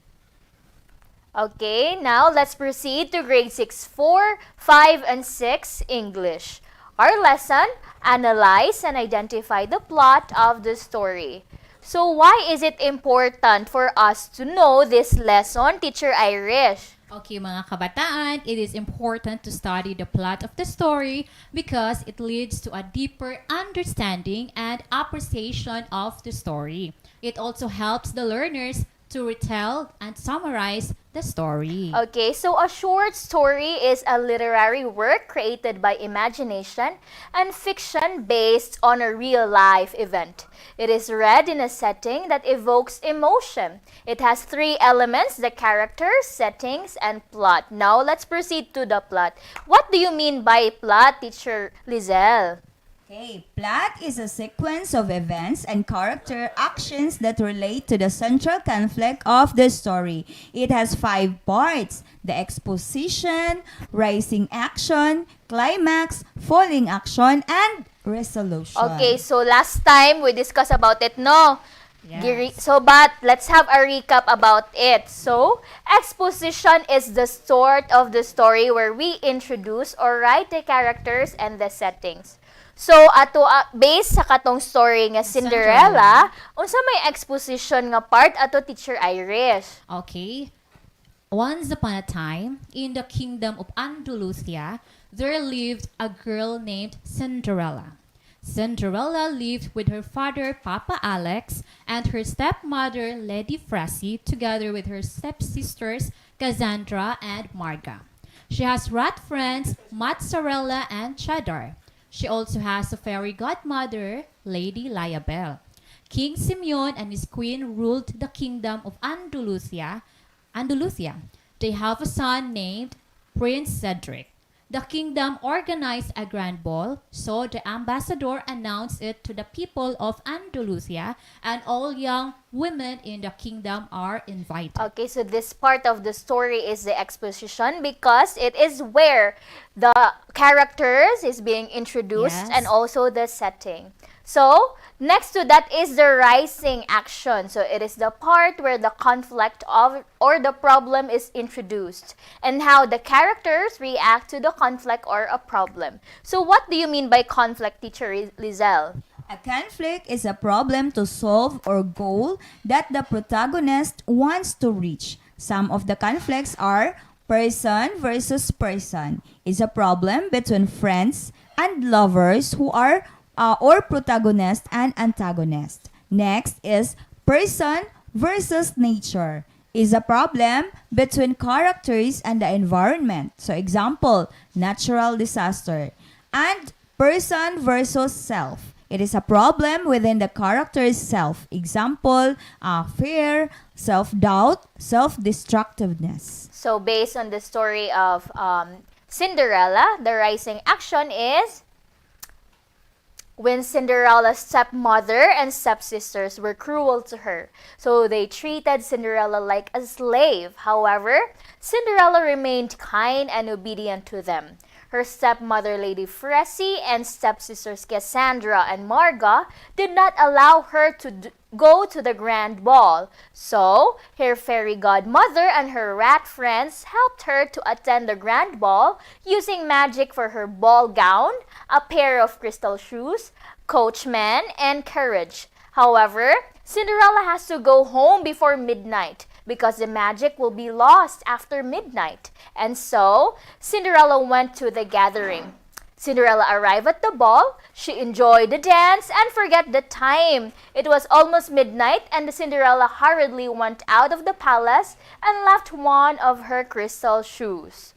Okay, now let's proceed to grade 6, 4, 5, and 6 English. Our lesson, analyze and identify the plot of the story. So why is it important for us to know this lesson, Teacher Irish? Okay, mga kabataan, it is important to study the plot of the story because it leads to a deeper understanding and appreciation of the story. It also helps the learners to retell and summarize the story. Okay, so a short story is a literary work created by imagination and fiction based on a real-life event. It is read in a setting that evokes emotion. It has 3 elements: the characters, settings, and plot. Now, let's proceed to the plot. What do you mean by plot, Teacher Lizelle? Okay, plot is a sequence of events and character actions that relate to the central conflict of the story. It has 5 parts: the exposition, rising action, climax, falling action, and resolution. Okay, so last time we discussed about it, no? Yes. But let's have a recap about it. So, exposition is the start of the story where we introduce or write the characters and the settings. So, based sa katong story nga Cinderella, unsa may exposition nga part ato, Teacher Irish? Okay. Once upon a time, in the kingdom of Andalusia, there lived a girl named Cinderella. Cinderella lived with her father, Papa Alex, and her stepmother, Lady Fressy, together with her stepsisters, Cassandra and Marga. She has rat friends, Mozzarella and Cheddar. She also has a fairy godmother, Lady Liabel. King Simeon and his queen ruled the kingdom of Andalusia. They have a son named Prince Cedric. The kingdom organized a grand ball, so the ambassador announced it to the people of Andalusia, and all young women in the kingdom are invited. Okay, so this part of the story is the exposition because it is where the characters is being introduced Yes. and also the setting. So, next to that is the rising action. So, it is the part where the conflict of or the problem is introduced and how the characters react to the conflict or a problem. So, what do you mean by conflict, Teacher Lizelle? A conflict is a problem to solve or goal that the protagonist wants to reach. Some of the conflicts are person versus person. Is a problem between friends and lovers who are or protagonist and antagonist. Next is person versus nature. Is a problem between characters and the environment. So example, natural disaster. And person versus self. It is a problem within the character's self. Example, fear, self-doubt, self-destructiveness. So, based on the story of Cinderella, the rising action is when Cinderella's stepmother and stepsisters were cruel to her. So they treated Cinderella like a slave. However, Cinderella remained kind and obedient to them. Her stepmother, Lady Fressy, and stepsisters Cassandra and Marga did not allow her to go to the grand ball. So, her fairy godmother and her rat friends helped her to attend the grand ball using magic for her ball gown, a pair of crystal shoes, coachman, and carriage. However, Cinderella has to go home before midnight because the magic will be lost after midnight. And so, Cinderella went to the gathering. Cinderella arrived at the ball. She enjoyed the dance and forget the time. It was almost midnight and the Cinderella hurriedly went out of the palace and left one of her crystal shoes.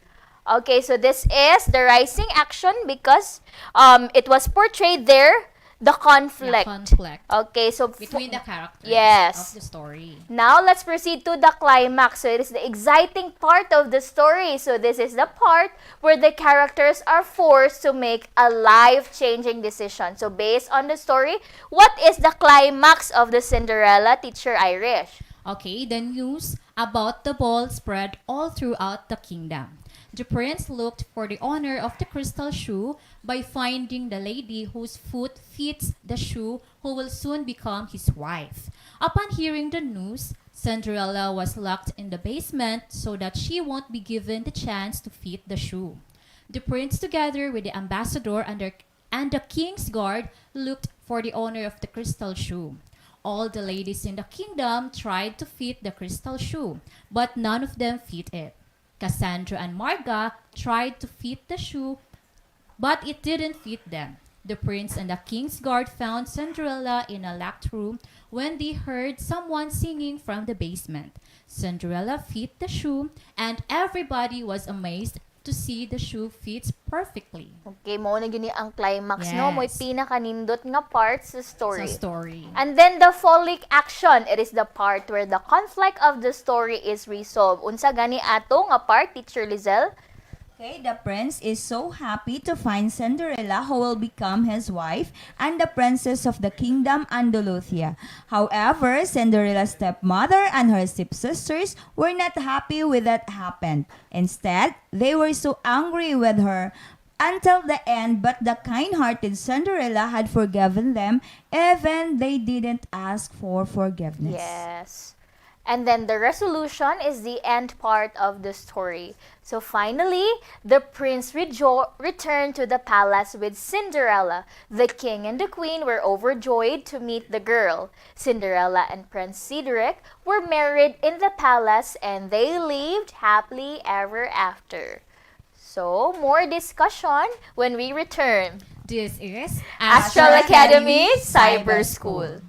Okay, so this is the rising action because it was portrayed there, the conflict. Yeah, conflict. Okay, so Between the characters yes. of the story. Now, let's proceed to the climax. So, it is the exciting part of the story. So, this is the part where the characters are forced to make a life-changing decision. So, based on the story, what is the climax of the Cinderella, Teacher Irish? Okay, the news about the ball spread all throughout the kingdom. The prince looked for the owner of the crystal shoe by finding the lady whose foot fits the shoe who will soon become his wife. Upon hearing the news, Cinderella was locked in the basement so that she won't be given the chance to fit the shoe. The prince, together with the ambassador and the king's guard, looked for the owner of the crystal shoe. All the ladies in the kingdom tried to fit the crystal shoe, but none of them fit it. Cassandra and Marga tried to fit the shoe, but it didn't fit them. The prince and the king's guard found Cinderella in a locked room when they heard someone singing from the basement. Cinderella fit the shoe, and everybody was amazed to see the shoe fits perfectly. Okay, mo na gini ang climax, Yes. no? Mo'y pinakanindot nga part sa story. Sa story. And then the folic action, it is the part where the conflict of the story is resolved. Unsa gani ato nga part, Teacher Lizelle? Okay, the prince is so happy to find Cinderella who will become his wife and the princess of the kingdom Andalusia. However, Cinderella's stepmother and her stepsisters were not happy with that happened. Instead, they were so angry with her until the end, but the kind-hearted Cinderella had forgiven them even they didn't ask for forgiveness. Yes. And then the resolution is the end part of the story. So finally, the prince returned to the palace with Cinderella. The king and the queen were overjoyed to meet the girl. Cinderella and Prince Cedric were married in the palace and they lived happily ever after. So, more discussion when we return. This is Astral Academy Cyber School.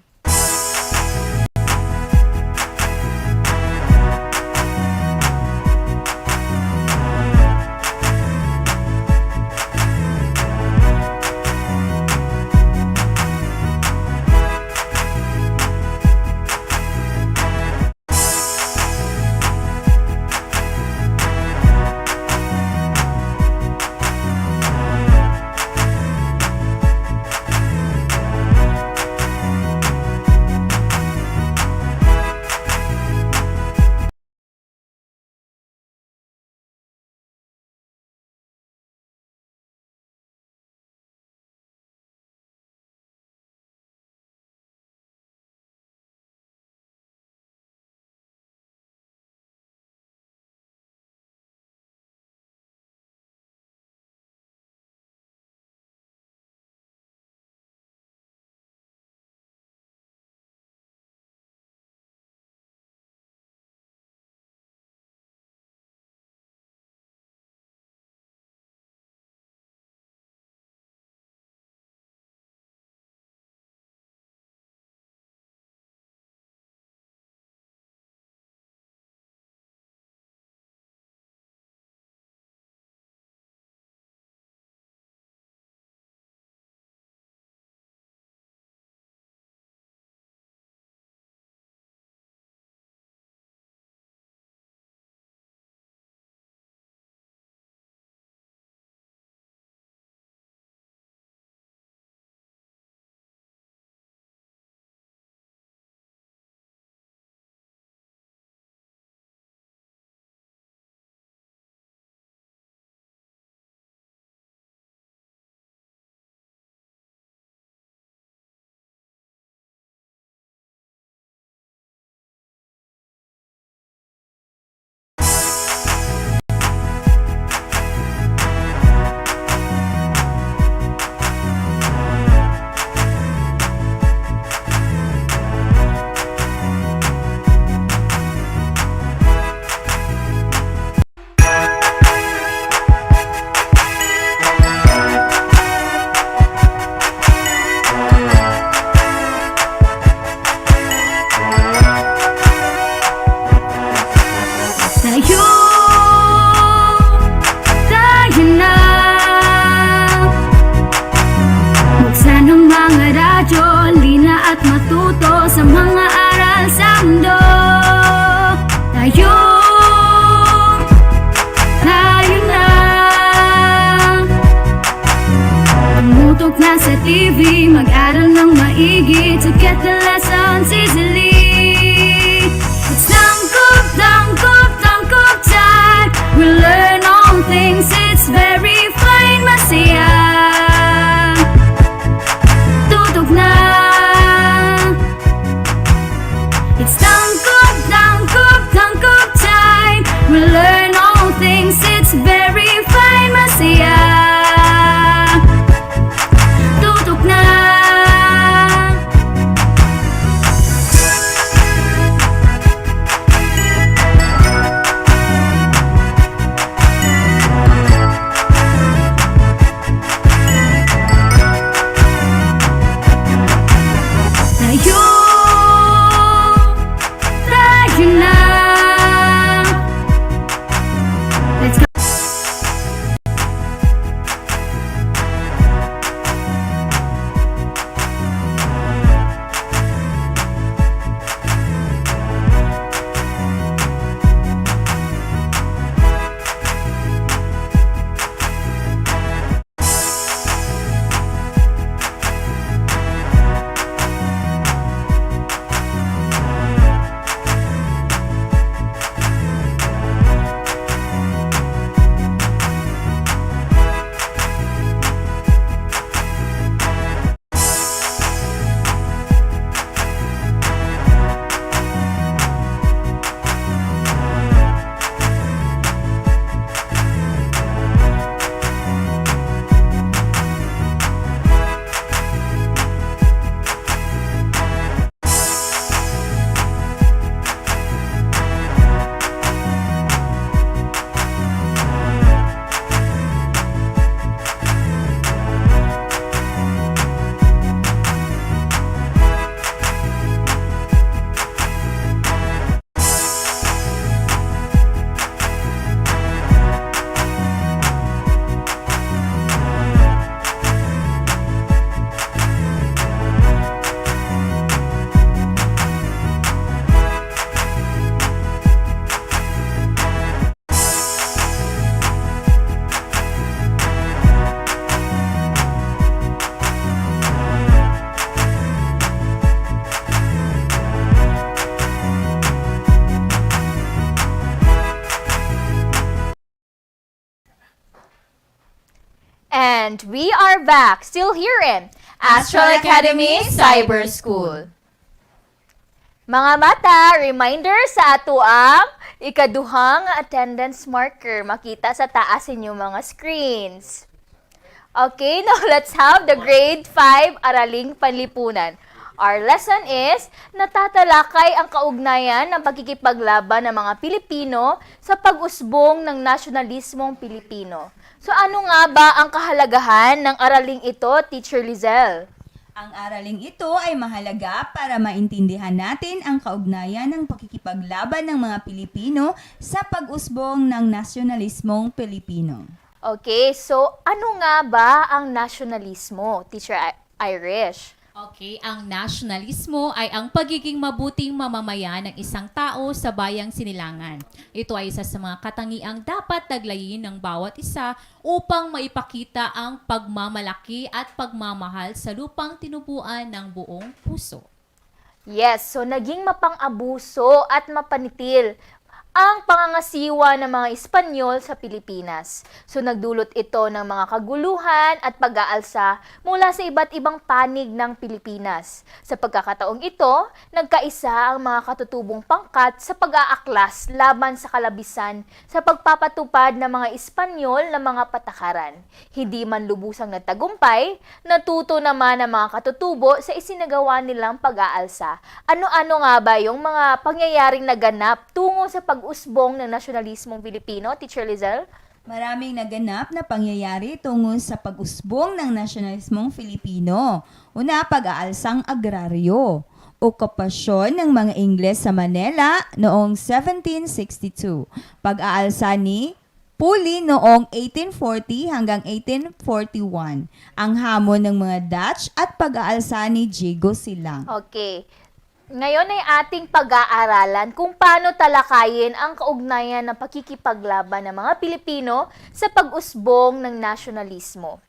Tayo, tayo na. Buksan ang mga radyo, lina at matuto sa mga aral sa mundo. Tayo, tayo na. Tumutok na sa TV, mag-aral ng maigi to get the lessons easily. It's tangkop, tangkop, tangkop time. We learn all things, it's very fine, masaya. Tutok na. It's tangkop, tangkop, tangkop time. We learn all things, it's very fine, masaya. Tutok na. Tayo, tayo na. Let's go. And we are back, still here in Astral Academy Cyber School. Mga mata, reminder sa ato ang ikaduhang attendance marker makita sa taas inyong mga screens. Okay, now let's have the grade 5 Araling Panlipunan. Our lesson is, natatalakay ang kaugnayan ng pagkikipaglaban ng mga Pilipino sa pag-usbong ng nasyonalismong Pilipino. So ano nga ba ang kahalagahan ng araling ito, Teacher Lizelle? Ang araling ito ay mahalaga para maintindihan natin ang kaugnayan ng pakikipaglaban ng mga Pilipino sa pag-usbong ng nasyonalismong Pilipino. Okay, so ano nga ba ang nasyonalismo, Teacher Irish? Okay, ang nasyonalismo ay ang pagiging mabuting mamamayan ng isang tao sa bayang sinilangan. Ito ay isa sa mga katangiang dapat taglayin ng bawat isa upang maipakita ang pagmamalaki at pagmamahal sa lupang tinubuan ng buong puso. Yes, so naging mapang-abuso at mapanitil ang pangangasiwa ng mga Espanyol sa Pilipinas. So nagdulot ito ng mga kaguluhan at pag-aalsa mula sa iba't ibang panig ng Pilipinas. Sa pagkakataong ito, nagkaisa ang mga katutubong pangkat sa pag-aaklas laban sa kalabisan sa pagpapatupad ng mga Espanyol na mga patakaran. Hindi man lubusang nagtagumpay, natuto naman ang mga katutubo sa isinagawa nilang pag-aalsa. Ano-ano nga ba yung mga pangyayaring naganap tungo sa pag-usbong ng nasyonalismong Pilipino, Teacher Lizelle? Maraming naganap na pangyayari tungo sa pag-usbong ng nasyonalismong Filipino. Una, pag-aalsang agraryo. okupasyon ng mga Ingles sa Manila noong 1762. Pag-aalsa ni Puli noong 1840 hanggang 1841. Ang hamon ng mga Dutch at pag-aalsa ni Diego Silang. Okay. Ngayon ay ating pag-aaralan kung paano talakayin ang kaugnayan ng pakikipaglaban ng mga Pilipino sa pag-usbong ng nasyonalismo.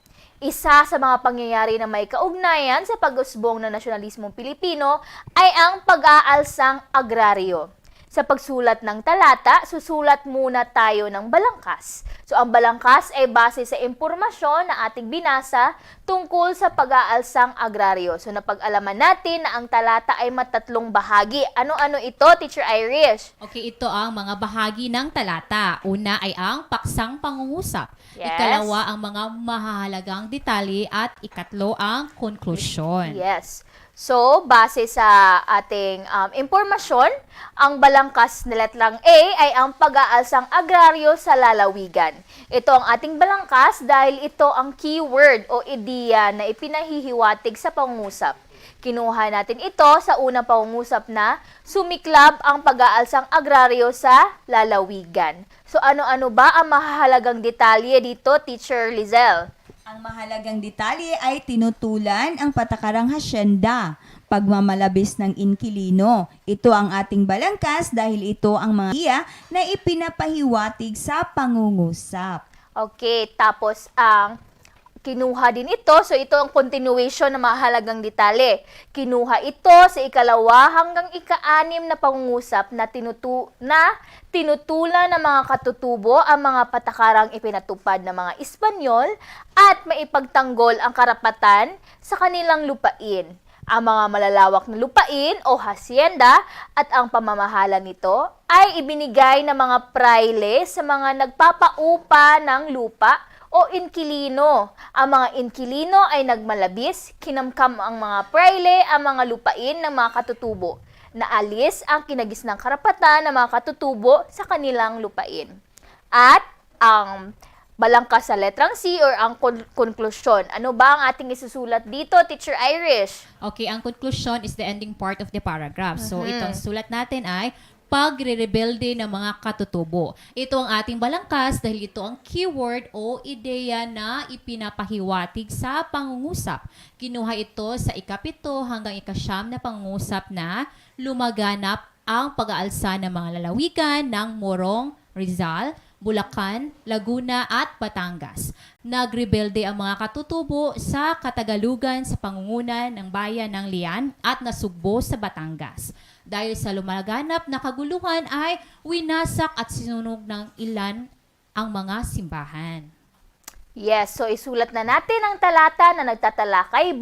Isa sa mga pangyayari na may kaugnayan sa pag-usbong ng nasyonalismong Pilipino ay ang pag-aalsang agraryo. Sa pagsulat ng talata, susulat muna tayo ng balangkas. So, ang balangkas ay base sa impormasyon na ating binasa tungkol sa pag-aalsang agraryo. So, napag-alaman natin na ang talata ay matatlong bahagi. Ano-ano ito, Teacher Irish? Okay, ito ang mga bahagi ng talata. Una ay ang paksang pangungusap. Yes. Ikalawa ang mga mahahalagang detalye at ikatlo ang konklusyon. Yes. So, base sa ating impormasyon, ang balangkas na letrang A ay ang pag-aalsang agraryo sa lalawigan. Ito ang ating balangkas dahil ito ang keyword o ideya na ipinahihiwatig sa pangungusap. Kinuha natin ito sa unang pangungusap na sumiklab ang pag-aalsang agraryo sa lalawigan. So, ano-ano ba ang mahahalagang detalye dito, Teacher Lizelle? Ang mahalagang detalye ay tinutulan ang patakarang hasyenda, pagmamalabis ng inkilino. Ito ang ating balangkas dahil ito ang mga iya na ipinapahiwatig sa pangungusap. Okay, tapos ang kinuha din ito, so ito ang continuation ng mahalagang detalye. Kinuha ito sa ikalawa hanggang ika-6 na pangungusap na tinutulan ng mga katutubo ang mga patakarang ipinatupad ng mga Espanyol at maipagtanggol ang karapatan sa kanilang lupain. Ang mga malalawak na lupain o hacienda at ang pamamahala nito ay ibinigay ng mga praile sa mga nagpapaupa ng lupa o inkilino. Ang mga inkilino ay nagmalabis, kinamkam ang mga praile ang mga lupain ng mga katutubo. Naalis ang kinagisnang karapatan ng mga katutubo sa kanilang lupain. At ang balangkas sa letrang C or ang konklusyon. Ano ba ang ating isusulat dito, Teacher Irish? Okay, ang conclusion is the ending part of the paragraph. So, itong sulat natin ay pagre-rebelde ng mga katutubo. Ito ang ating balangkas dahil ito ang keyword o ideya na ipinapahiwatig sa pangungusap. Kinuha ito sa ikapito hanggang ikasyam na pangungusap na lumaganap ang pag-aalsa ng mga lalawigan ng Morong, Rizal, Bulacan, Laguna at Batangas. Nagrebelde ang mga katutubo sa Katagalugan sa pangunguna ng bayan ng Lian at nasugbo sa Batangas. Dahil sa lumaganap na kaguluhan ay winasak at sinunog ng ilan ang mga simbahan. Yes, so isulat na natin ang talata na nagtatalakay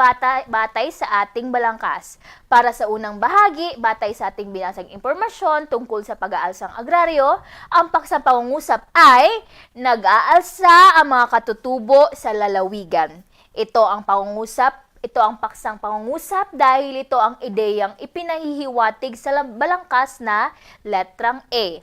batay sa ating balangkas. Para sa unang bahagi, batay sa ating binasang impormasyon tungkol sa pag-aalsang agraryo, ang paksang pangungusap ay nag-aalsa ang mga katutubo sa lalawigan. Ito ang paksang pangungusap dahil ito ang ideyang ipinahihiwatig sa balangkas na letrang A.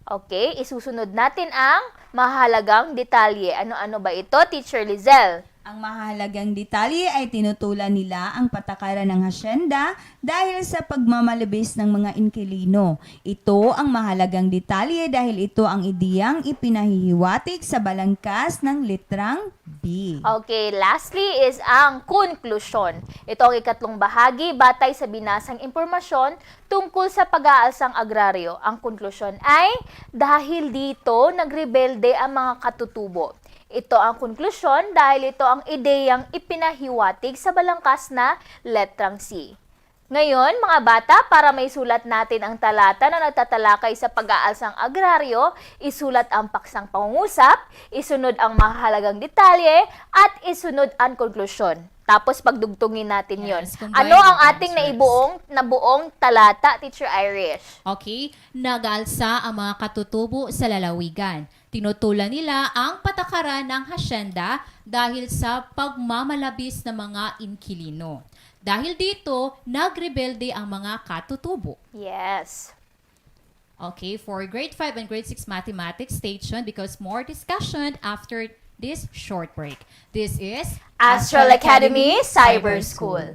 Okay, isusunod natin ang mahalagang detalye. Ano-ano ba ito, Teacher Lizelle? Ang mahalagang detalye ay tinutulan nila ang patakaran ng hasyenda dahil sa pagmamalabis ng mga inkilino. Ito ang mahalagang detalye dahil ito ang ideyang ipinahihiwatig sa balangkas ng letrang B. Okay, lastly is ang konklusyon. Ito ang ikatlong bahagi batay sa binasang impormasyon tungkol sa pag-aalsang agraryo. Ang konklusyon ay dahil dito nagrebelde ang mga katutubo. Ito ang konklusyon dahil ito ang ideyang ipinahiwatig sa balangkas na letrang C. Ngayon, mga bata, para may sulat natin ang talata na nagtatalakay sa pag-aalsang agraryo, isulat ang paksang pangungusap, isunod ang mahalagang detalye, at isunod ang konklusyon. Tapos pagdugtungin natin yon. Ano ang ating nabuong talata, Teacher Irish? Okay, nag-aalsa ang mga katutubo sa lalawigan. Tinutulan nila ang patakaran ng hasyenda dahil sa pagmamalabis ng mga inkilino. Dahil dito, nagrebelde ang mga katutubo. Yes. Okay, for grade 5 and grade 6 mathematics, stay tuned because more discussion after this short break. This is Astral Academy Cyber School.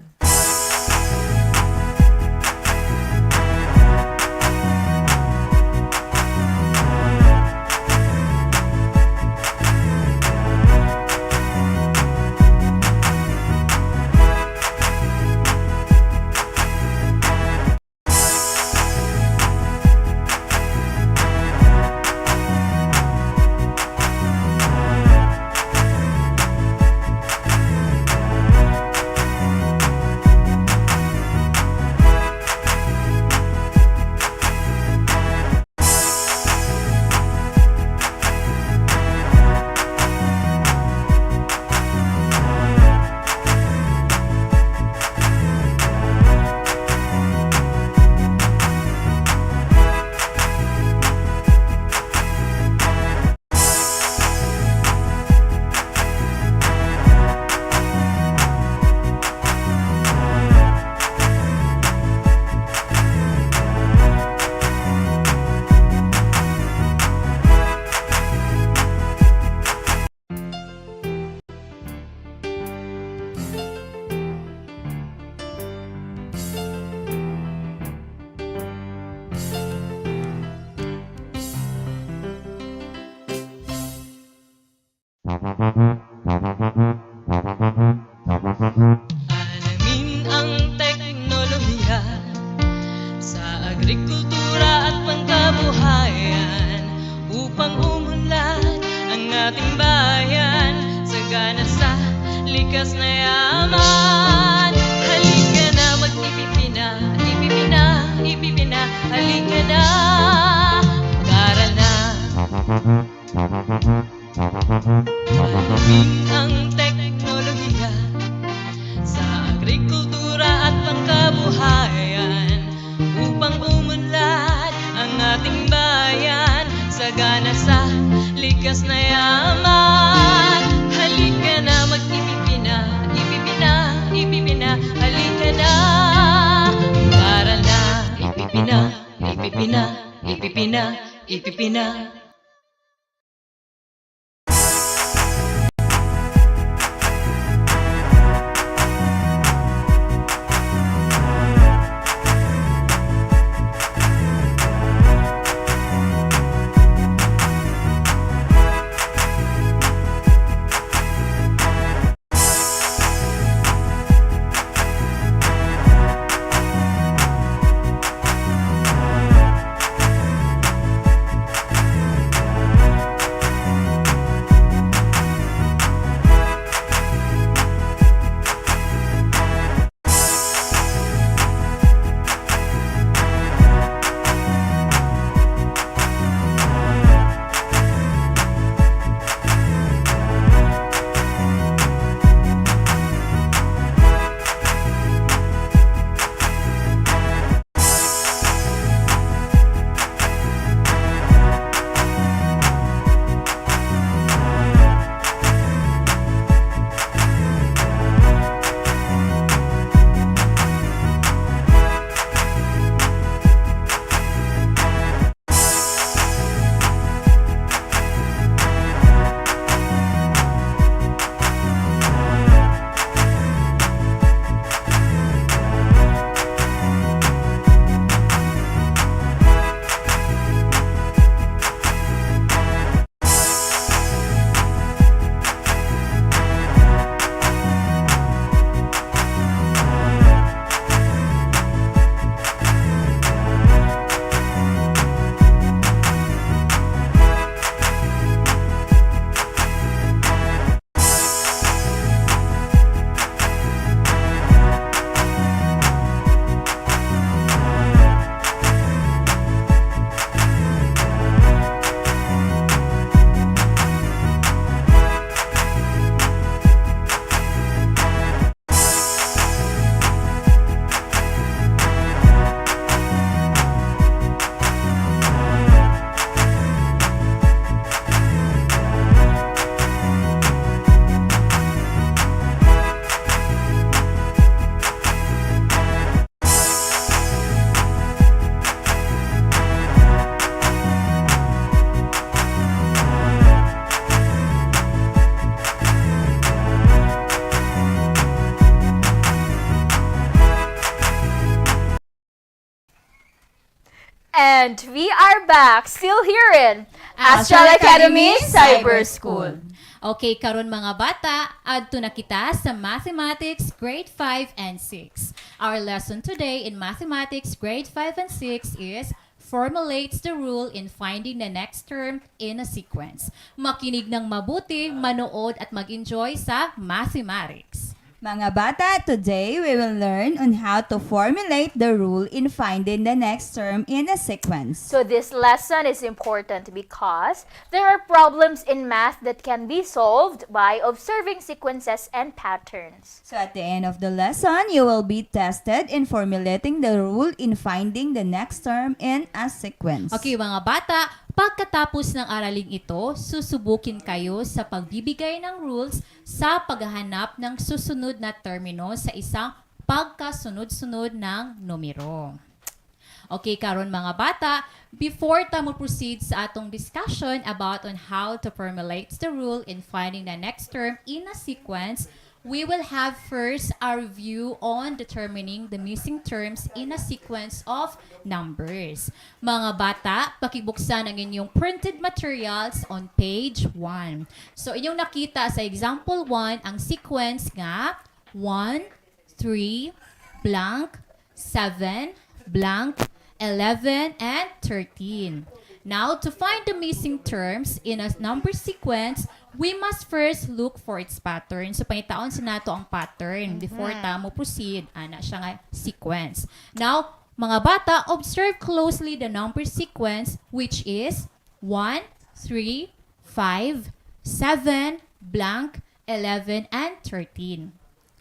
Alamin ang teknolohiya sa agrikultura at pangkabuhayan upang umunlad ang ating bayan sagana sa likas na yaman. Halika na mag-ipipina, ipipina, ipipina. Halika na, mag-aral na. Alamin ang teknolohiya sa agrikultura at pangkabuhayan upang umunlad ang ating bayan sagana sa likas na yaman. Halika na mag-ipipina, ipipina, ipipina. Halika na, mag-aral na. Ipipina, ipipina, ipipina, ipipina. And we are back, still here in Astral Academy Cyber School. Okay, karon mga bata, adto na kita sa Mathematics Grade 5 and 6. Our lesson today in Mathematics Grade 5 and 6 is formulates the rule in finding the next term in a sequence. Makinig ng mabuti, manood at mag-enjoy sa mathematics. Mga bata, today we will learn on how to formulate the rule in finding the next term in a sequence. So this lesson is important because there are problems in math that can be solved by observing sequences and patterns. So at the end of the lesson, you will be tested in formulating the rule in finding the next term in a sequence. Okay mga bata, pagkatapos ng araling ito, susubukin kayo sa pagbibigay ng rules sa paghahanap ng susunod na termino sa isang pagkasunod-sunod ng numero. Okay, karon mga bata, before ta mo proceed sa atong discussion about on how to formulate the rule in finding the next term in a sequence, we will have first a review on determining the missing terms in a sequence of numbers. Mga bata, pakibuksan ang inyong printed materials on page 1. So, inyong nakita sa example 1, ang sequence nga 1, 3, blank, 7, blank, 11, and 13. Now, to find the missing terms in a number sequence, we must first look for its pattern. So, pangitaon sa nato ang pattern before ta mo proceed. Ana siya nga sequence. Now, mga bata, observe closely the number sequence, which is 1, 3, 5, 7, blank, 11, and 13.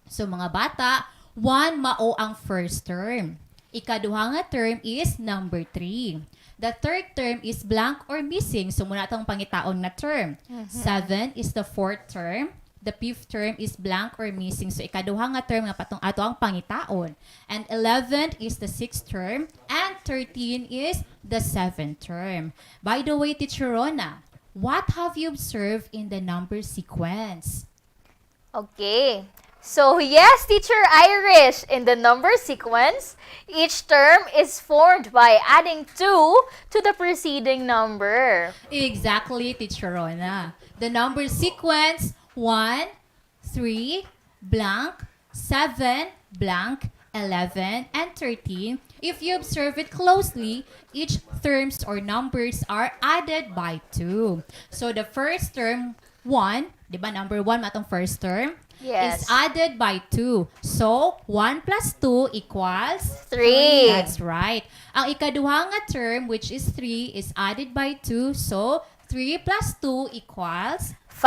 So, mga bata, 1 mao ang first term. Ikaduha nga term is number 3. The third term is blank or missing. So, muna itong pangitaon na term. 7 is the fourth term. The fifth term is blank or missing. So, ikaduha nga term nga patong ato ang pangitaon. And 11 is the sixth term. And 13 is the seventh term. By the way, Teacher Rona, what have you observed in the number sequence? Okay. So, yes, Teacher Irish, in the number sequence, each term is formed by adding 2 to the preceding number. Exactly, Teacher Rona. The number sequence, 1, 3, blank, 7, blank, 11, and 13. If you observe it closely, each terms or numbers are added by 2. So, the first term, 1, di ba, number 1 matong first term? Yes. Is added by 2. So, 1 plus 2 equals 3. That's right. Ang ikaduha nga term, which is 3, is added by 2. So, 3 plus 2 equals 5.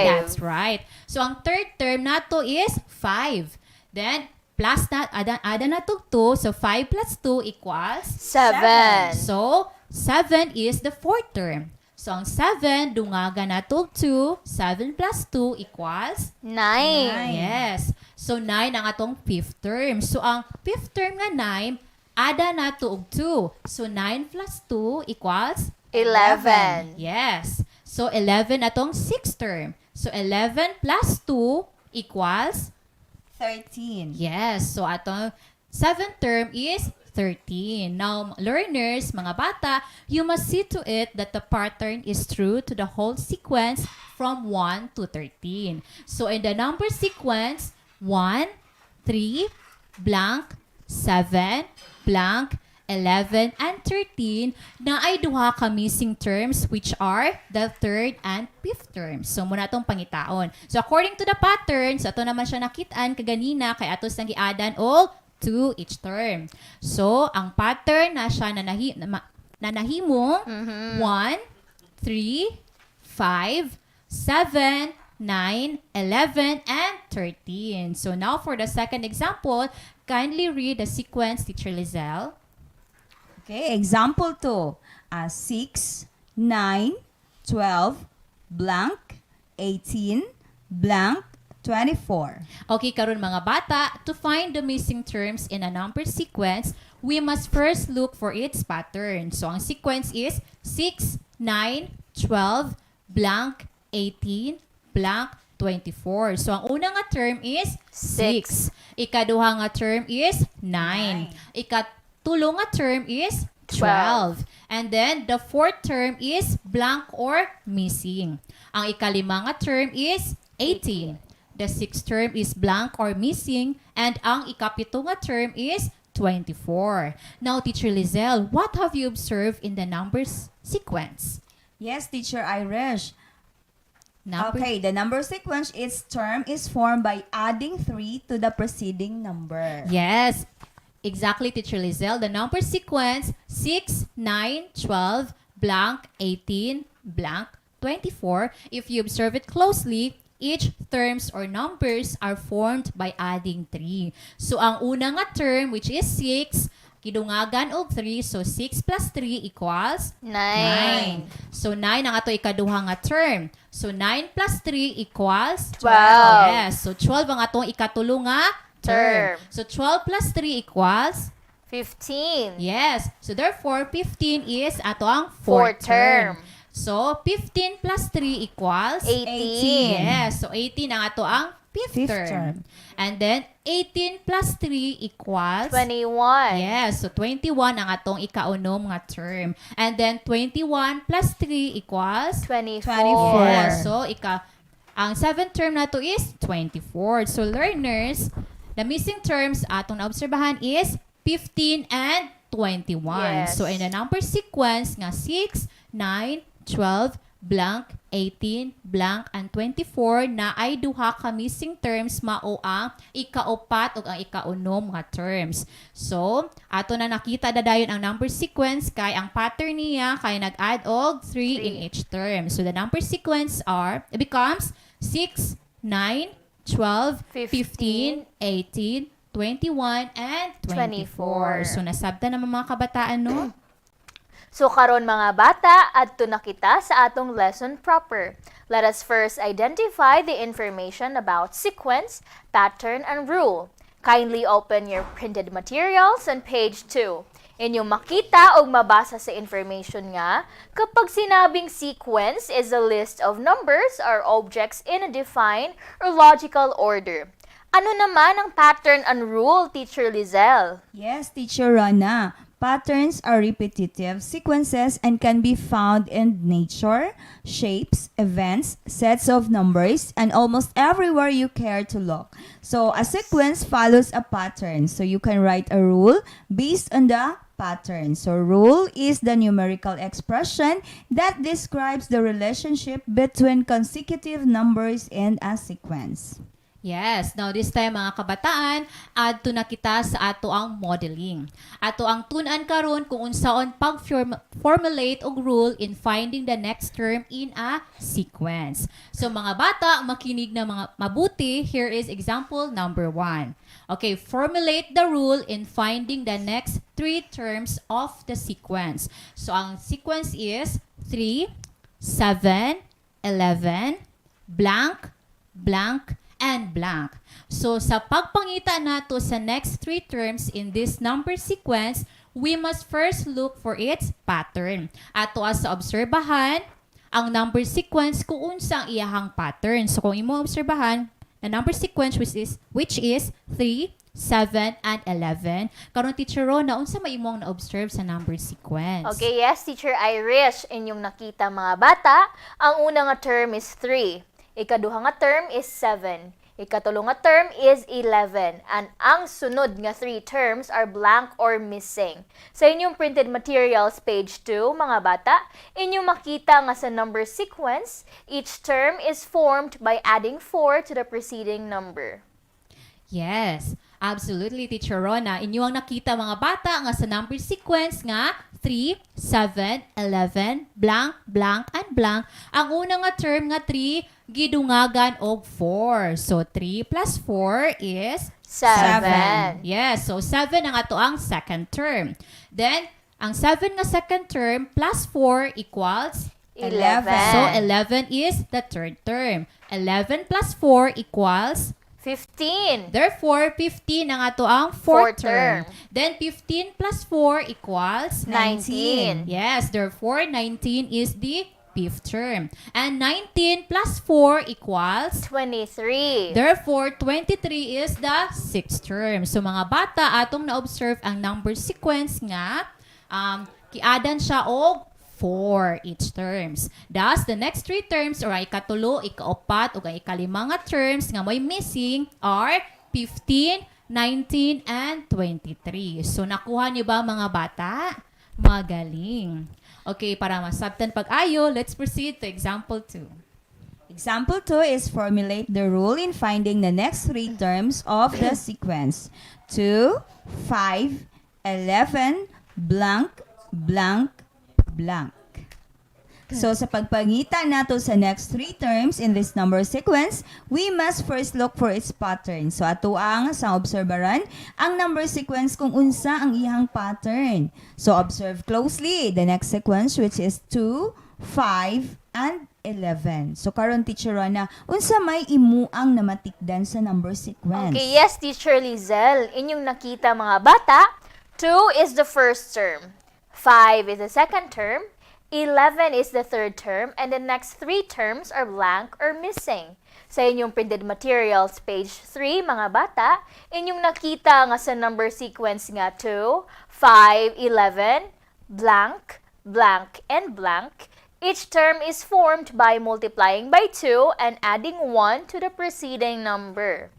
That's right. So, ang third term nato is 5. Then, plus na, ada na to 2. So, 5 plus 2 equals 7. So, 7 is the fourth term. So, ang 7, dungaga na to 2. 7 plus 2 equals 9. Yes. So, 9 ang atong fifth term. So, ang fifth term nga 9, ada na to og 2. So, 9 plus 2 equals 11. Yes. So, 11 atong sixth term. So, 11 plus 2 equals 13. Yes. So, atong seventh term is 13. Now, learners, mga bata, you must see to it that the pattern is true to the whole sequence from 1 to 13. So, in the number sequence, 1, 3, blank, 7, blank, 11, and 13, na ay duha ka missing terms which are the third and fifth terms. So, muna itong pangitaon. So, according to the pattern, so ito naman siya nakitaan kaganina kay atos nang giadan o to each term. So, ang pattern na siya nanahimong 1, 3, 5, 7, 9, 11, and 13. So, now for the second example, kindly read the sequence, Teacher Lizelle. Okay, example 2. 6, 9, 12, blank, 18, blank, 24. Okay, karon mga bata, to find the missing terms in a number sequence, we must first look for its pattern. So, ang sequence is 6, 9, 12, blank, 18, blank, 24. So, ang unang nga term is 6. Ikaduha nga term is 9. Ikatulo nga term is 12. And then, the fourth term is blank or missing. Ang ikalima nga term is 18. The sixth term is blank or missing. And ang ikapito nga term is 24. Now, Teacher Lizelle, what have you observed in the numbers sequence? Yes, Teacher Irish. Number- Okay, the number sequence, its term is formed by adding 3 to the preceding number. Yes, exactly, Teacher Lizelle. The number sequence, 6, 9, 12, blank, 18, blank, 24. If you observe it closely, each terms or numbers are formed by adding 3. So, ang una nga term, which is 6, kidungagan og 3. So, 6 plus 3 equals 9. So, 9 ang ato ikaduha nga term. So, 9 plus 3 equals 12. Yes. So, 12 ang atong ikatulo nga term. So, 12 plus 3 equals 15. Yes. So, therefore, 15 is ato ang Fourth fourth term. So, 15 plus 3 equals 18. Yes. So, 18 ang ato ang fifth term. And then 18 plus 3 equals 21. Yes, so 21 ang atong ikaunom nga term. And then 21 plus 3 equals 24. Yes, so ang seventh term na to is 24. So learners, the missing terms atong naobserbahan is 15 and 21. Yes. So in the number sequence nga 6, 9, 12, blank, 18, blank, and 24 na ay duha ka missing terms mao ang ikaupat ug ang ikaunom nga terms. So, ato na nakita dadayon ang number sequence kay ang pattern niya kay nag-add og 3 in each term. So, the number sequence becomes 6, 9, 12, 15, 18, 21, and 24. So, nasabta naman mga kabataan, no? So karon mga bata, adto na kita sa atong lesson proper. Let us first identify the information about sequence, pattern, and rule. Kindly open your printed materials on page 2. Inyong makita o mabasa sa information nga, kapag sinabing sequence is a list of numbers or objects in a defined or logical order. Ano naman ang pattern and rule, Teacher Lizelle? Yes, Teacher Rana. Patterns are repetitive sequences and can be found in nature, shapes, events, sets of numbers, and almost everywhere you care to look. So, a sequence follows a pattern. So, you can write a rule based on the pattern. So, rule is the numerical expression that describes the relationship between consecutive numbers in a sequence. Yes, now this time mga kabataan, adto na kita sa ato ang modeling. Ato ang tun-an karon kung unsaon pag-formulate og rule in finding the next term in a sequence. So mga bata, makinig na mga mabuti. Here is example number 1. Okay, formulate the rule in finding the next 3 terms of the sequence. So ang sequence is 3, 7, 11, blank, blank, and blank. So, sa pagpangita nato sa next 3 terms in this number sequence, we must first look for its pattern. Ato sa obserbahan, ang number sequence kung unsa ang iyahang pattern. So, kung imo obserbahan, the number sequence which is 3, 7, and 11. Karon Teacher Rona, unsa may imong na-observe sa number sequence? Okay, yes, Teacher Irish. Inyong nakita mga bata, ang una nga term is 3. Ikaduha nga term is 7. Ikatulo nga term is 11. And ang sunod nga 3 terms are blank or missing. Sa inyong printed materials, page 2, mga bata, inyong makita nga sa number sequence, each term is formed by adding 4 to the preceding number. Yes, absolutely, Teacher Rona. Inyo ang nakita mga bata nga sa number sequence nga 3, 7, 11, blank, blank, and blank. Ang una nga term nga 3, gidungagan og 4. So, 3 plus 4 is 7. Yes, so 7 ang ato ang second term. Then, ang 7 nga second term plus 4 equals 11. So, 11 is the third term. 11 plus 4 equals 15. Therefore, 15 ang ato ang fourth Fourth term. term. Then, 15 plus 4 equals 19. Yes, therefore, 19 is the fifth term. And 19 plus 4 equals 23. Therefore, 23 is the sixth term. So, mga bata, atong na-observe ang number sequence nga, kiadan siya og 4 each terms. Thus, the next 3 terms or ikatulo, ikaupat, o ikalima nga terms nga may missing are 15, 19, and 23. So, nakuha niyo ba mga bata? Magaling. Okay, para masabtan pag-ayo, let's proceed to example 2. Example 2 is formulate the rule in finding the next 3 terms of the sequence. 2, 5, 11, blank, blank, blank. So, sa pagpangita nato sa next 3 terms in this number sequence, we must first look for its pattern. So, ato ang sa obserbaran ang number sequence kung unsa ang iyang pattern. So, observe closely the next sequence which is 2, 5, and 11. So, karon Teacher Rona, unsa may imuang namatikdan sa number sequence? Okay, yes, Teacher Lizelle. Inyong nakita mga bata, 2 is the first term. 5 is the second term. 11 is the third term, and the next 3 terms are blank or missing. Sa inyong printed materials, page 3, mga bata, inyong nakita nga sa number sequence nga 2, 5, 11, blank, blank, and blank. Each term is formed by multiplying by 2 and adding 1 to the preceding number.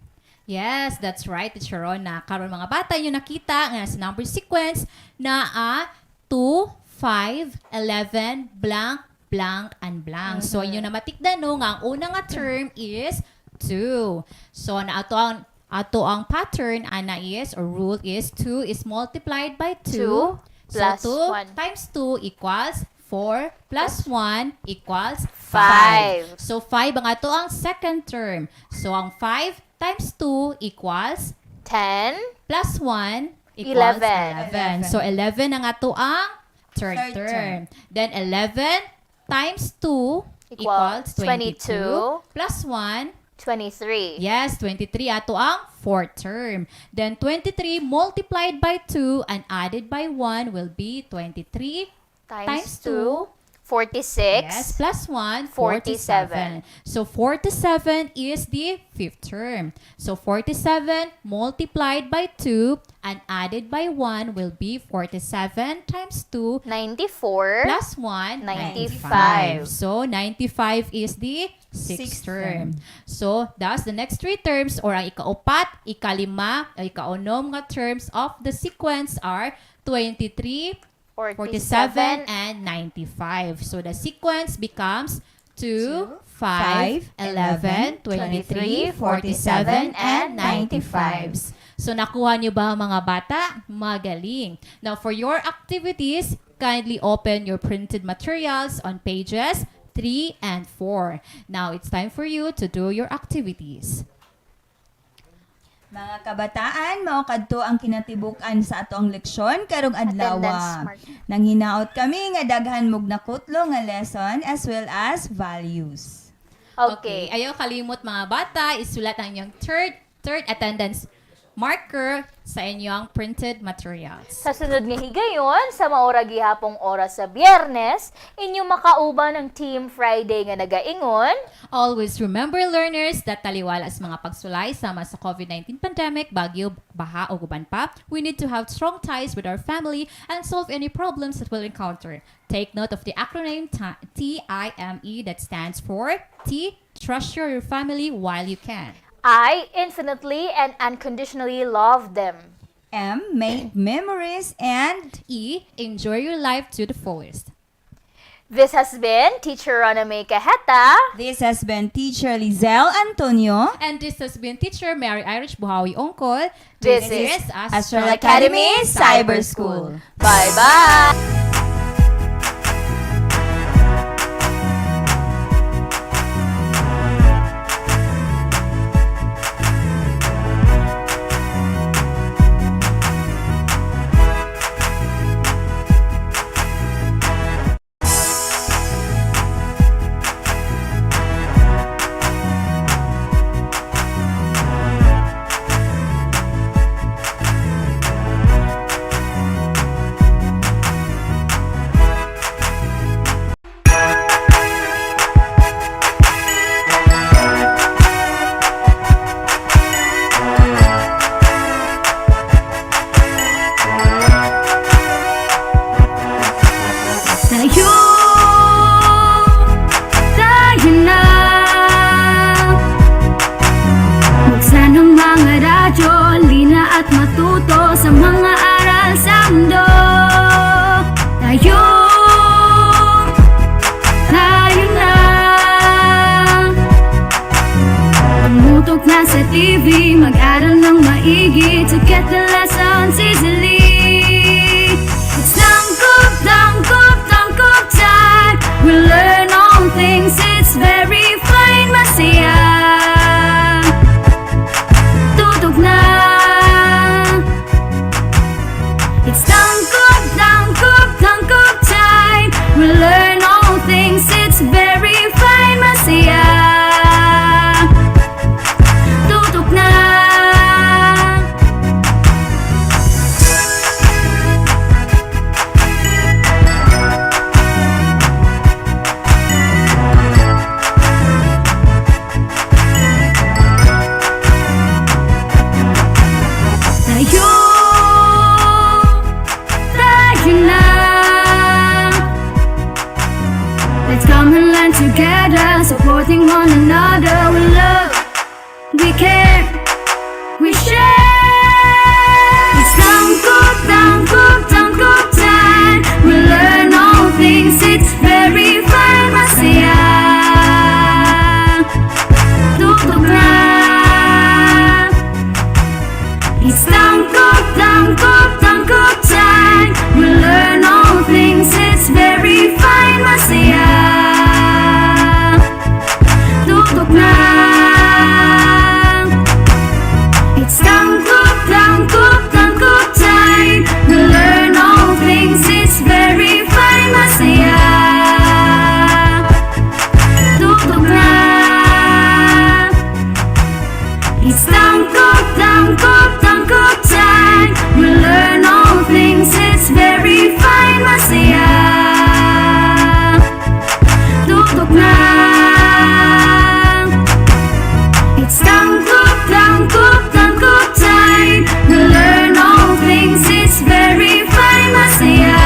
Yes, that's right, Teacher Rona. Karon mga bata, yung nakita nga sa number sequence na 2, 5, 11, blank, blank, and blank. So, inyo na matikdan no, nga ang una nga term is 2. So, na ato ang pattern ana is, or rule is, 2 is multiplied by 2. Plus so, 1. 2 times 2 equals 4 plus 1 equals 5. 5. So, 5 ang ato ang second term. So, ang 5 times 2 equals 10 plus 1 equals 11. 11. So, 11 ang ato ang third term. Then, 11 times 2 equals 22 plus 1, 23. yes, 23 ato ang fourth term. Then, 23 multiplied by 2 and added by 1 will be 23 times 2. 46. Yes, plus 1, 47. 47. So, 47 is the fifth term. So, 47 multiplied by 2 and added by 1 will be 47 times 2 94. plus 1, 95. So, 95 is the sixth term. So, thus, the next 3 terms or ang ikaupat, ikalima, ikaunom nga terms of the sequence are 23, 47, and 95. So, the sequence becomes 2, 5, 11, 23, 47, and 95. So, nakuha niyo ba mga bata? Magaling. Now, for your activities, kindly open your printed materials on pages 3 and 4. Now, it's time for you to do your activities. Mga kabataan, mao kadto ang kinatibuk-an sa ato ang leksyon karong adlaw. Nanghinaot kami nga daghan mog nakutlo nga lesson as well as values. Okay. Ayaw kalimot mga bata, isulat ang inyong third attendance marker sa inyong printed materials. Sa sunod nga higayon, sa maura gihapong oras sa Biyernes, inyo makauban ng Team Friday nga nagaingon. Always remember, learners, that taliwala sa mga pagsulay sama sa COVID-19 pandemic, bagyo, baha o guban pa, we need to have strong ties with our family and solve any problems that we'll encounter. Take note of the acronym TIME that stands for T, treasure your family while you can. I infinitely and unconditionally love them. M, make memories, and E, enjoy your life to the fullest. This has been Teacher Rona May Cajeta. this has been Teacher Lizelle Antonio. And this has been Teacher Mary Irish Buhawi Ongkol. This is Astral Academy Cyber School. Bye-bye! TV, mag-aral ng maigi to get the lessons easily. It's tangkop, tangkop, tangkop time. We learn all things, it's very fine, masaya. Tutok na. It's tangkop, tangkop, tangkop time. We learn all things, it's very fine, masaya. land together, supporting one another. We love, we care, we share. It's tangkop time. We learn all things, it's very fun. Masaya, tutok na. It's tangkop time. We learn all things, it's very fine. Masaya, tutok na. It's tangkop time. We learn all things, it's very fine. Masaya, tutok na. It's tangkop time. We learn all things, it's very fine. Masaya, tutok na. It's tangkop time. We learn all things, it's very fine. Masaya,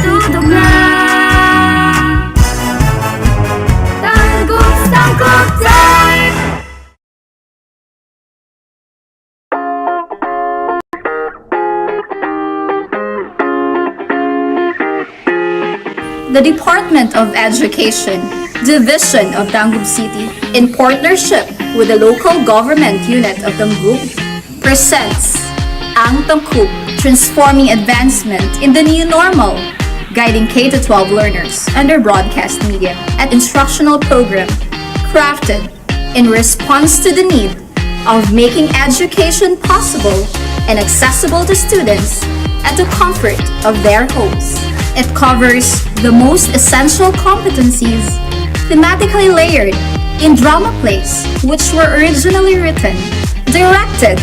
tutok na. Tangkop time. The Department of Education, Division of Tangub City, in partnership with the local government unit of Tangub, presents Ang Tangkub, Transforming Advancement in the New Normal, guiding K-12 learners under broadcast media and instructional program crafted in response to the need of making education possible and accessible to students at the comfort of their homes. It covers the most essential competencies, thematically layered in drama plays which were originally written, directed,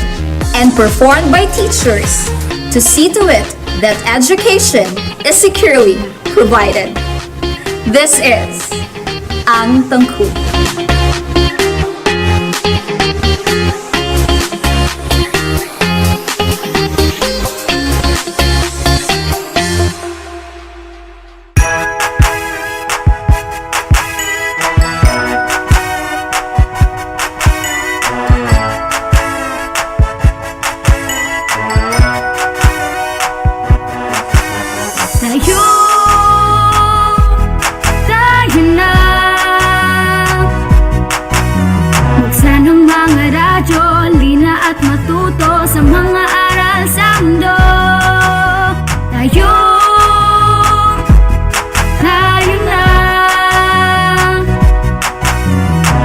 and performed by teachers to see to it that education is securely provided. This is Ang Tangkub. Tayo na. Buksan ang mga radyo, lina at matuto sa mga aral sa mundo. Tayo na.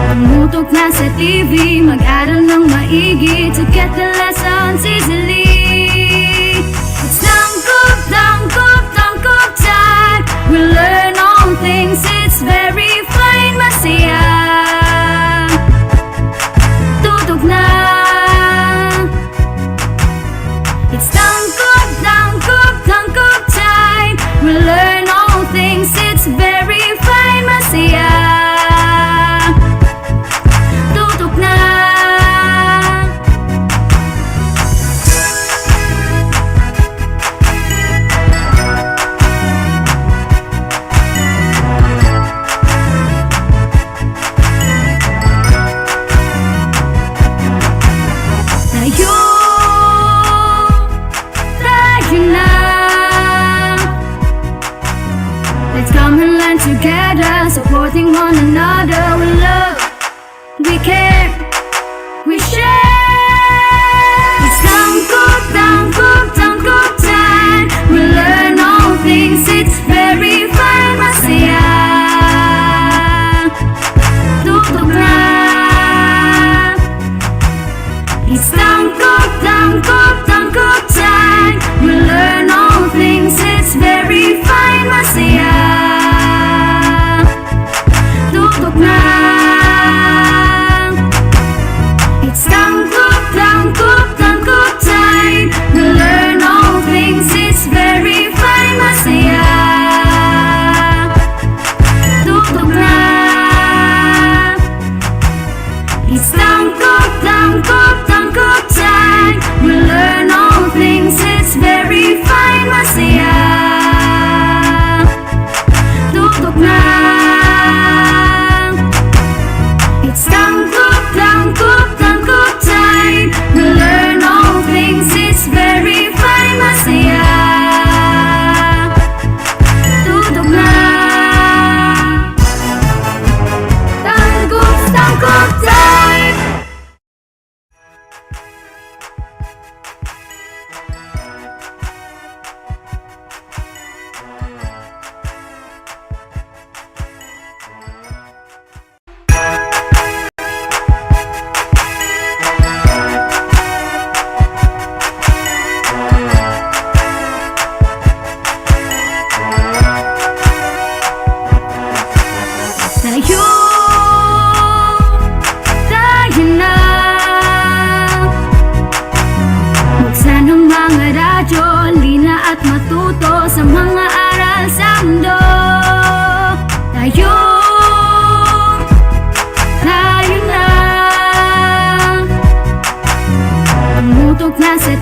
Tumutok na sa TV, mag-aral ng maigi to get the lessons easily. It's tangkop time. We learn all things, it's very fine. Masaya, tutok na. It's tangkop time. We learn all things, it's very fine. Masaya, tutok na. Tayo na. Let's come and learn together, supporting one another. We love, we care, we share. It's tangkop time. We learn all things, it's very fun. Masaya, tutok na. It's tangkop time. We learn all things, it's very fine. Masaya, tutok na. It's tangkop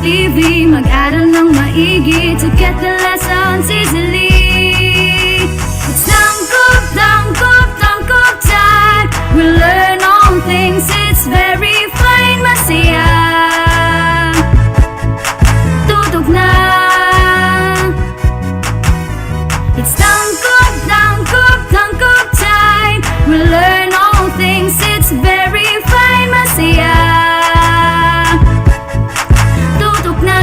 TV, mag-aral ng maigi to get the lessons easily. It's tangkop, tangkop, tangkop time. We learn all things, it's very fine, masaya. Tutok na. It's tangkop, tangkop, tangkop time. We learn all things, it's very fine, masaya. Tutok na.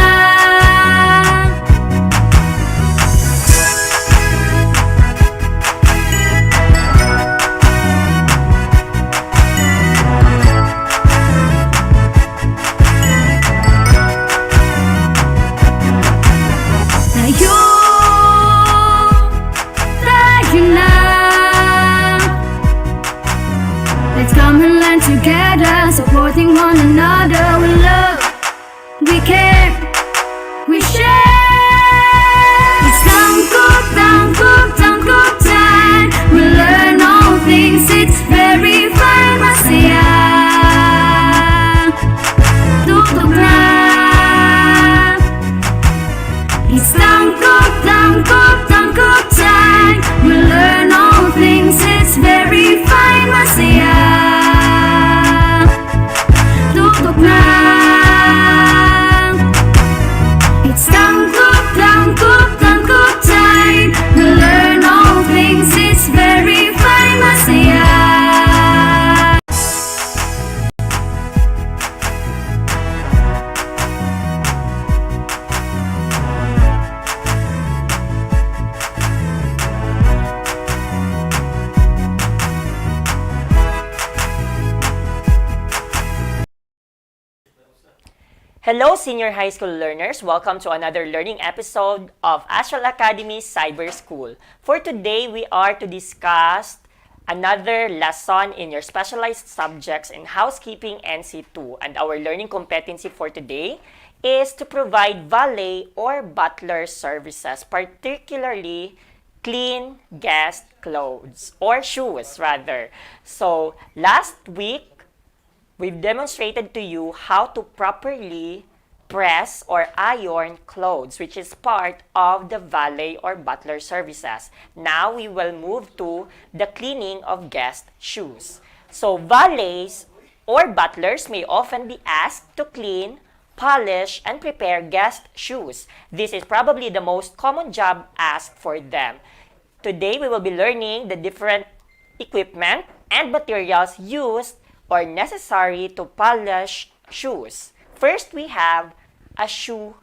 Tayo, tayo na. Let's come and learn together, supporting one another. We love, we care, we share. It's tangkop, tangkop, tangkop time. We learn all things, it's very fine, masaya. Tutok na. It's tangkop, tangkop, tangkop time. We learn all things, it's very fine, masaya. Tutok na. It's tangkop, tangkop, tangkop time. We learn all things, it's very fine, masaya. Hello, senior high school learners! Welcome to another learning episode of Astral Academy Cyber School. For today, we are to discuss another lesson in your specialized subjects in housekeeping NC2. And our learning competency for today is to provide valet or butler services, particularly clean guest clothes or shoes rather. So, last week, we've demonstrated to you how to properly press or iron clothes, which is part of the valet or butler services. Now, we will move to the cleaning of guest shoes. So, valets or butlers may often be asked to clean, polish, and prepare guest shoes. This is probably the most common job asked for them. Today, we will be learning the different equipment and materials used or necessary to polish shoes. First, we have a shoe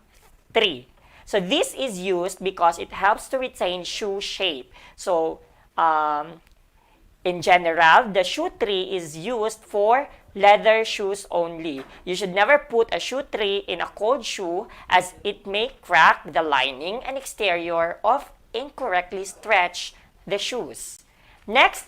tree. So this is used because it helps to retain shoe shape. So in general, the shoe tree is used for leather shoes only. You should never put a shoe tree in a cold shoe as it may crack the lining and exterior of incorrectly stretch the shoes. Next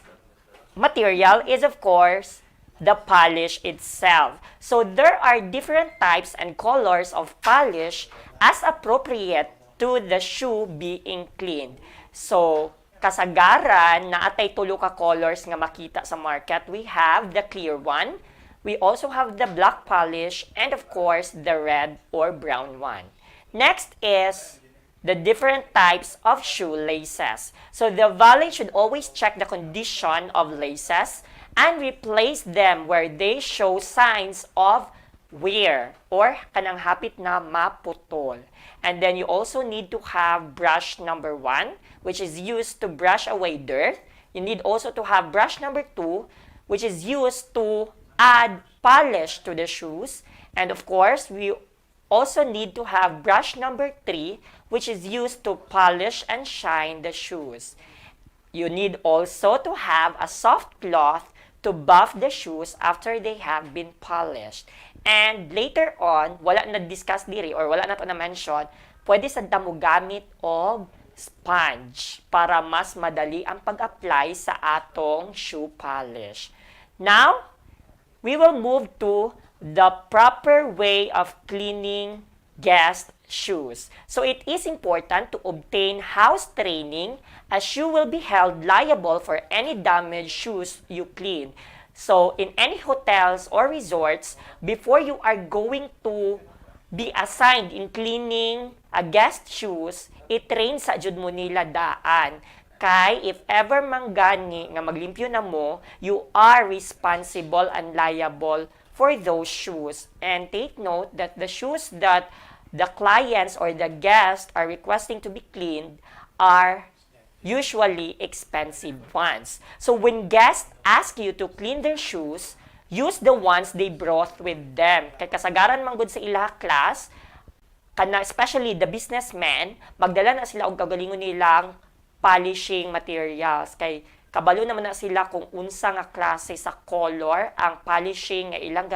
material is of course the polish itself. So there are different types and colors of polish as appropriate to the shoe being cleaned. So kasagaran na atay tulo ka colors nga makita sa market, we have the clear one, we also have the black polish, and of course the red or brown one. Next is the different types of shoe laces. So the valet should always check the condition of laces and replace them where they show signs of wear or kanang hapit na maputol. And then you also need to have brush number 1, which is used to brush away dirt. You need also to have brush number 2, which is used to add polish to the shoes. And of course, we also need to have brush number 3, which is used to polish and shine the shoes. You need also to have a soft cloth to buff the shoes after they have been polished. And later on, wala na discuss diri or wala na to na mention, pwede sa damo gamit og sponge para mas madali ang pag-apply sa atong shoe polish. Now, we will move to the proper way of cleaning guest shoes. So it is important to obtain house training as you will be held liable for any damaged shoes you clean. So in any hotels or resorts, before you are going to be assigned in cleaning a guest shoes, i-train sa jud mo nila daan. Kay if ever manggani nga maglimpyo na mo, you are responsible and liable for those shoes. And take note that the shoes that the clients or the guests are requesting to be cleaned are usually expensive ones. So when guests ask you to clean their shoes, use the ones they brought with them. Kay kasagaran man gud sa ila class, especially the businessmen, magdala na sila og kagalingon nilang polishing materials. Kay kabalo naman na sila kung unsa nga klase sa color ang polishing nga ilang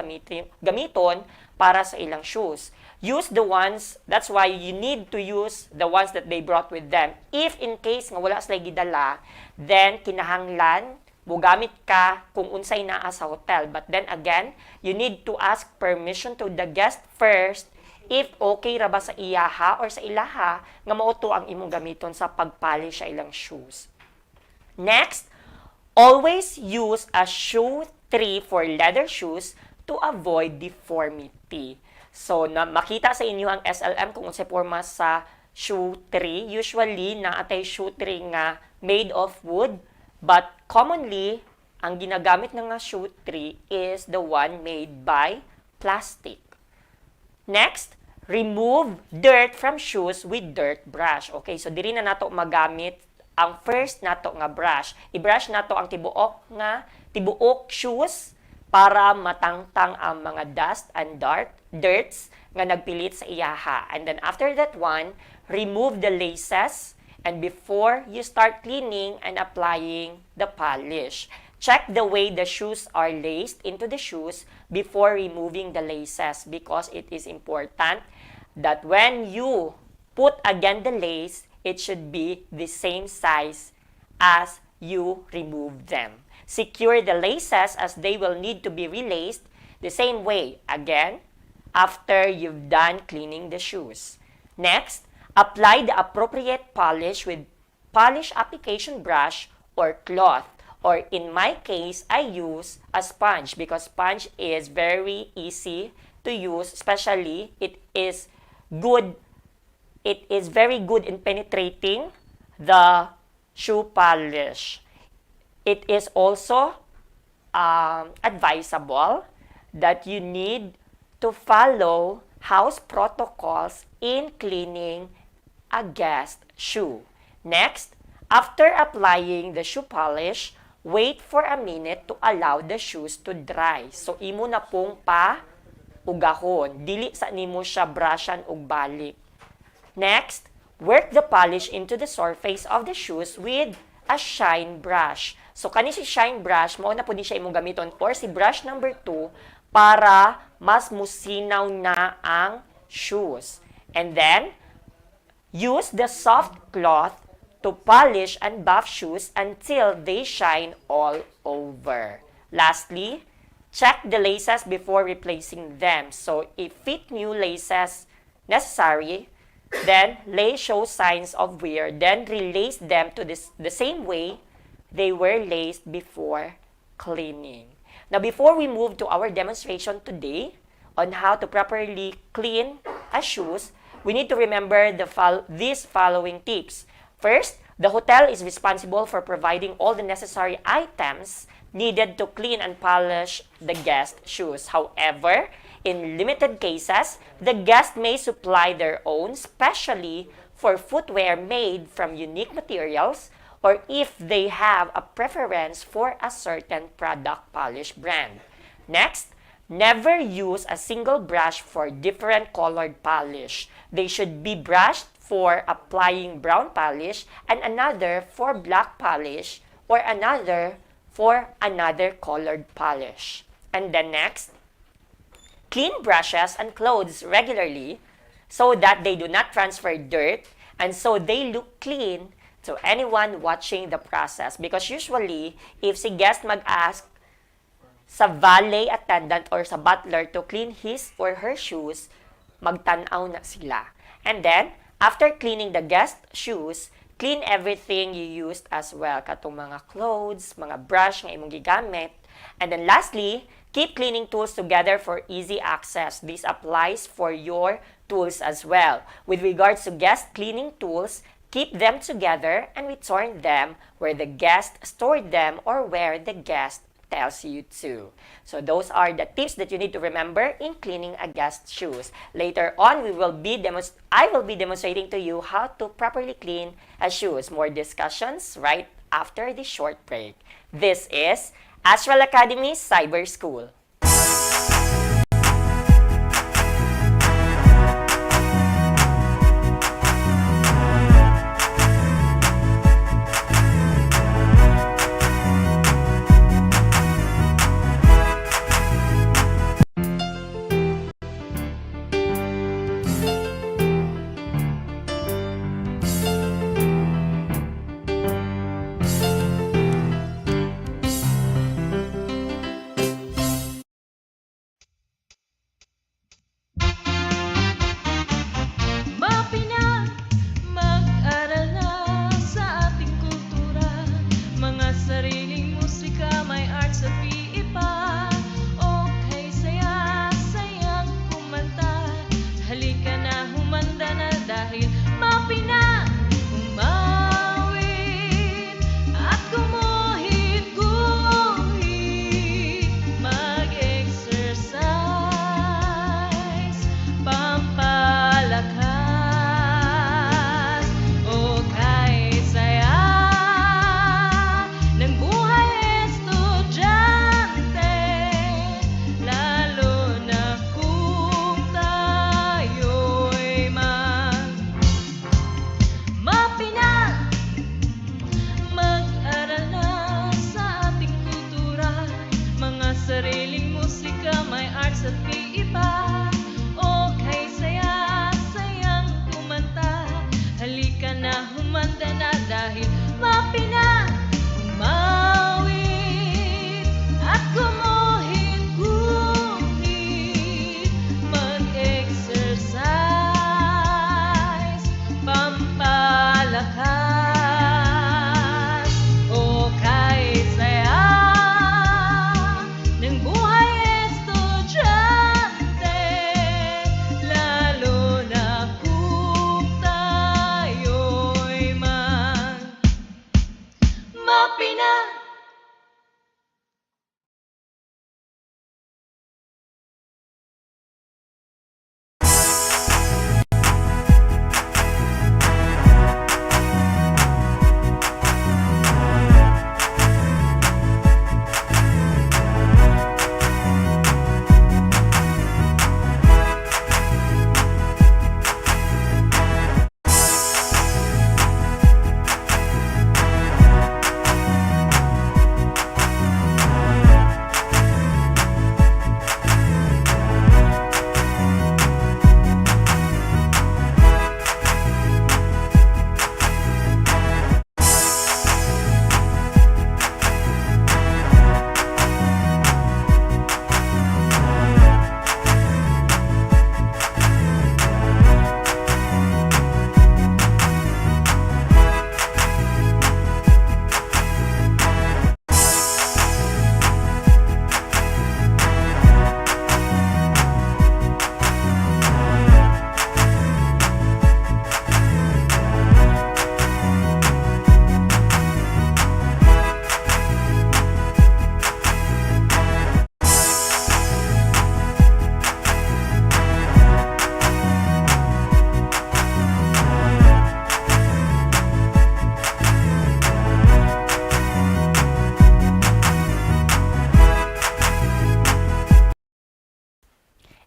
gamiton para sa ilang shoes. Use the ones, that's why you need to use the ones that they brought with them. If in case nga wala sila gidala, then kinahanglan mo gamit ka kung unsay naa sa hotel. But then again, you need to ask permission to the guest first if okay ra ba sa iyaha or sa ilaha nga mauto ang imong gamiton sa pagpolish sa ilang shoes. Next, always use a shoe tree for leather shoes to avoid deformity. So, makita sa inyo ang SLM kung unsay porma sa shoe tree. Usually, naatay shoe tree nga made of wood, but commonly, ang ginagamit na nga shoe tree is the one made by plastic. Next, remove dirt from shoes with dirt brush. Okay, so diri na nato magamit ang first nato nga brush. I-brush nato ang tibuok shoes para matangtang ang mga dust and dirts nga nagpilit sa iyaha. And then after that one, remove the laces and before you start cleaning and applying the polish. Check the way the shoes are laced into the shoes before removing the laces because it is important that when you put again the lace, it should be the same size as you remove them. Secure the laces as they will need to be relaced the same way again after you've done cleaning the shoes. Next, apply the appropriate polish with polish application brush or cloth. Or in my case, I use a sponge because sponge is very easy to use, especially it is very good in penetrating the shoe polish. It is also advisable that you need to follow house protocols in cleaning a guest shoe. Next, after applying the shoe polish, wait for a minute to allow the shoes to dry. So, imo na pong ugahon. Dili sa nimo siya brushan og balik. Next, work the polish into the surface of the shoes with a shine brush. So, kani si shine brush, mao na po di siya imong gamiton or si brush number 2 para mas musinaw na ang shoes. And then, use the soft cloth to polish and buff shoes until they shine all over. Lastly, check the laces before replacing them. So, if fit new laces necessary, then lace shows signs of wear, then relace them to the same way they were laced before cleaning. Now, before we move to our demonstration today on how to properly clean a shoes, we need to remember these following tips. First, the hotel is responsible for providing all the necessary items needed to clean and polish the guest shoes. However, in limited cases, the guest may supply their own, especially for footwear made from unique materials or if they have a preference for a certain product polish brand. Next, never use a single brush for different colored polish. They should be brushed for applying brown polish and another for black polish or another for another colored polish. And then next, clean brushes and clothes regularly so that they do not transfer dirt and so they look clean to anyone watching the process. Because usually, if si guest mag-ask sa valet attendant or sa butler to clean his or her shoes, magtanaw na sila. And then, after cleaning the guest shoes, clean everything you used as well. Katong mga clothes, mga brush nga imong gigamit. And then lastly, keep cleaning tools together for easy access. This applies for your tools as well. With regards to guest cleaning tools, keep them together and return them where the guest stored them or where the guest tells you to. So those are the tips that you need to remember in cleaning a guest's shoes. Later on, I will be demonstrating to you how to properly clean a shoes. More discussions right after this short break. This is Astral Academy Cyber School.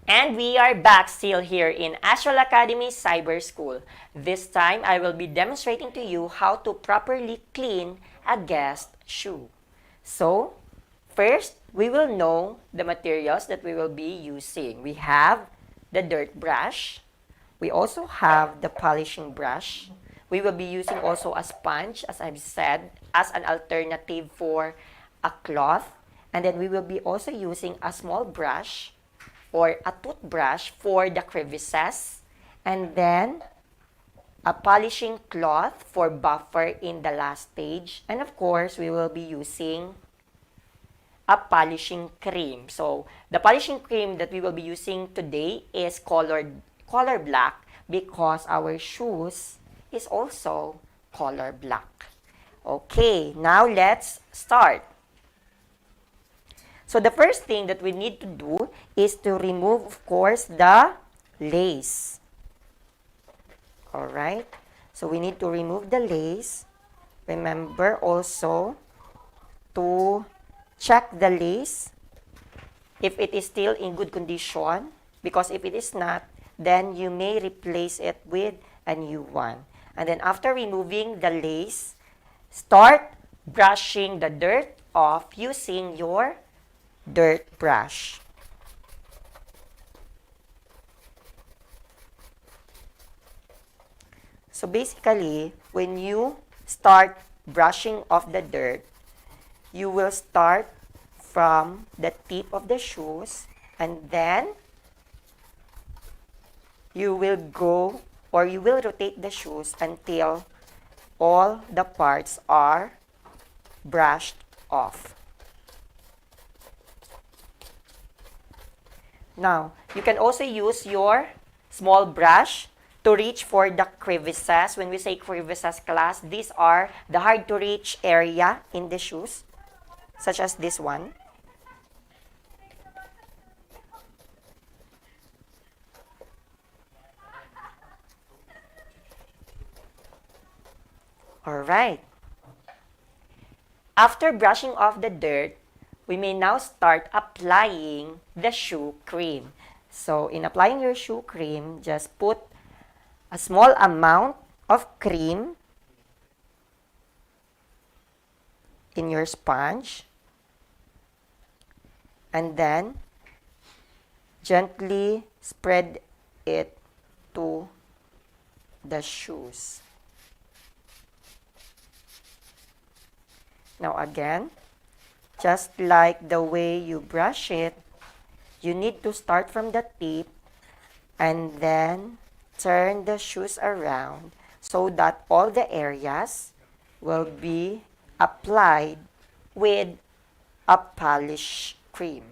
And we are back still here in Astral Academy Cyber School. This time, I will be demonstrating to you how to properly clean a guest shoe. So, first, we will know the materials that we will be using. We have the dirt brush. We also have the polishing brush. We will be using also a sponge, as I've said, as an alternative for a cloth. And then we will be also using a small brush or a toothbrush for the crevices. And then a polishing cloth for buffer in the last stage. And of course, we will be using a polishing cream. So, the polishing cream that we will be using today is color black because our shoes is also color black. Okay, now let's start. So, the first thing that we need to do is to remove, of course, the lace. Alright, so we need to remove the lace. Remember also to check the lace if it is still in good condition, because if it is not, then you may replace it with a new one. And then after removing the lace, start brushing the dirt off using your dirt brush. So basically, when you start brushing off the dirt, you will start from the tip of the shoes, and then you will go, or you will rotate the shoes until all the parts are brushed off. Now, you can also use your small brush to reach for the crevices. When we say crevices, class, these are the hard to reach area in the shoes, such as this one. Alright. After brushing off the dirt, we may now start applying the shoe cream. So, in applying your shoe cream, just put a small amount of cream in your sponge, and then gently spread it to the shoes. Now again, just like the way you brush it, you need to start from the tip and then turn the shoes around so that all the areas will be applied with a polish cream.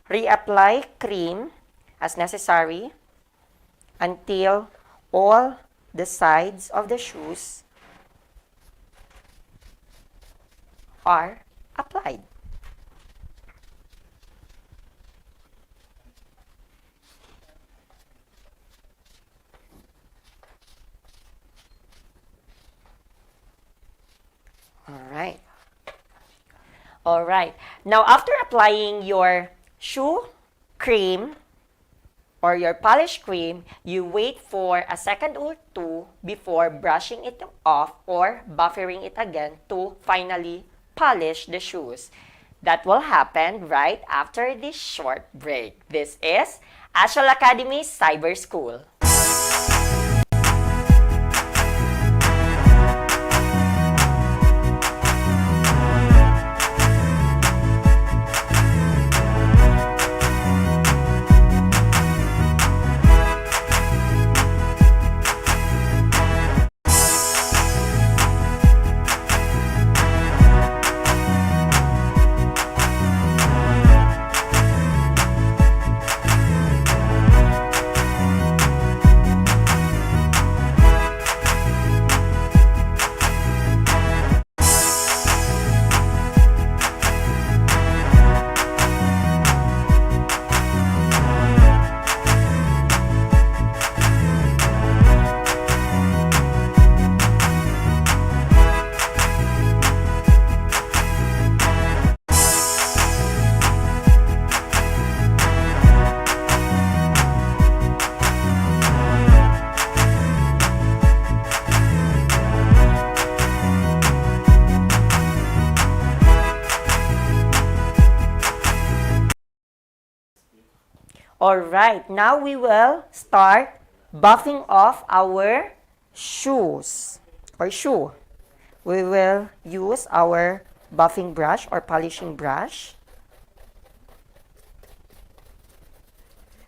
Reapply cream as necessary until all the sides of the shoes are applied. All right. Now, after applying your shoe cream or your polish cream, you wait for a second or two before brushing it off or buffering it again to finally polish the shoes. That will happen right after this short break. This is Astral Academy Cyber School. Alright, now we will start buffing of our shoes or shoe. We will use our buffing brush or polishing brush.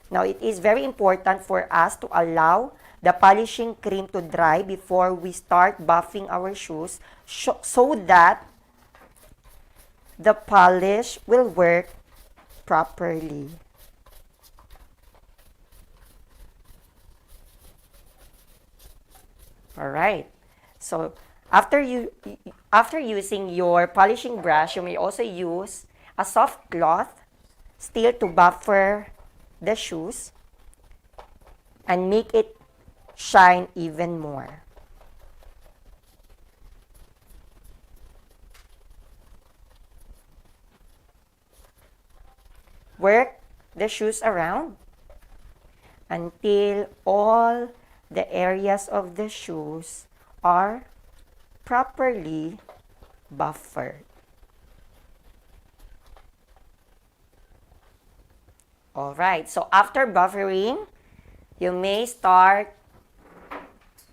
Now, it is very important for us to allow the polishing cream to dry before we start buffing our shoes so that the polish will work properly. Alright, so after using your polishing brush, you may also use a soft cloth still to buffer the shoes and make it shine even more. Work the shoes around until all the areas of the shoes are properly buffered. Alright, so after buffering, you may start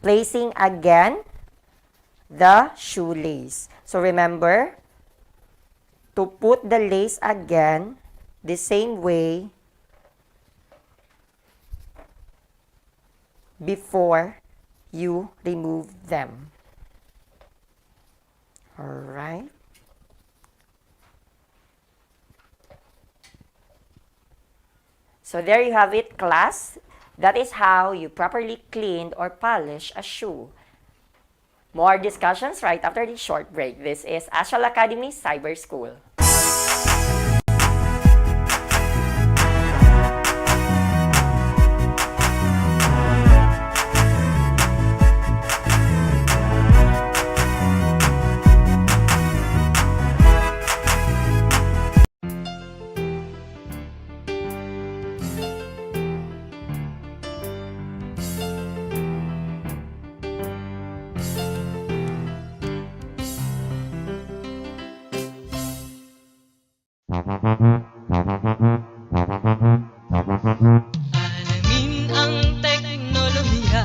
placing again the shoelace. So remember to put the lace again the same way before you remove them. Alright. So there you have it, class. That is how you properly cleaned or polish a shoe. More discussions right after this short break. This is Astral Academy Cyber School. Alamin ang teknolohiya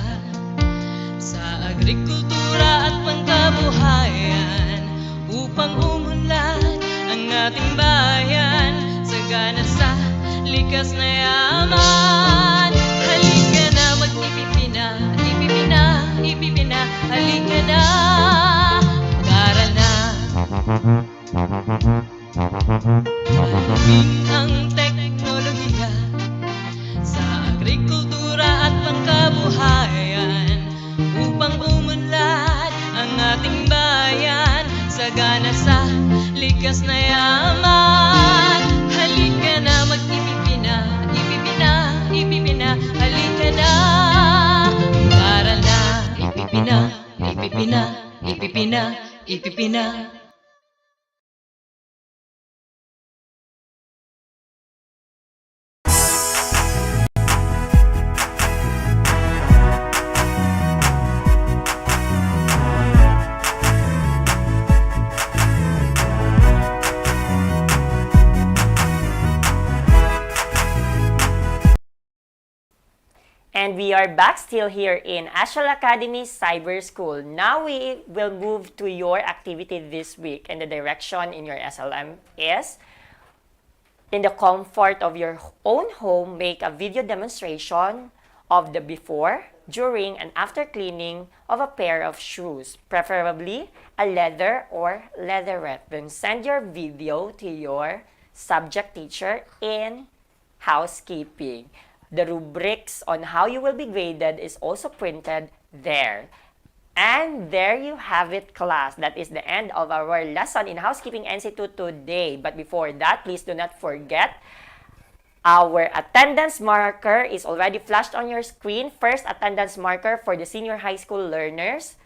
sa agrikultura at pangkabuhayan upang umunlad ang ating bayan sagana sa likas na yaman. Halika na mag-ipipina, ipipina, ipipina. Halika na, mag-aral na. Alamin ang teknolohiya sa agrikultura at pangkabuhayan upang umunlad ang ating bayan sagana sa likas na yaman. Halika na mag-ipipina, ipipina, ipipina. Halika na, mag-aral na. Ipipina, ipipina, ipipina, ipipina. And we are back still here in Astral Academy Cyber School. Now we will move to your activity this week, and the direction in your SLM is, in the comfort of your own home, make a video demonstration of the before, during, and after cleaning of a pair of shoes, preferably a leather or leatherette. Then send your video to your subject teacher in housekeeping. The rubrics on how you will be graded is also printed there. And there you have it, class. That is the end of our lesson in Housekeeping NC2 today. But before that, please do not forget, our attendance marker is already flashed on your screen. First attendance marker for the senior high school learners.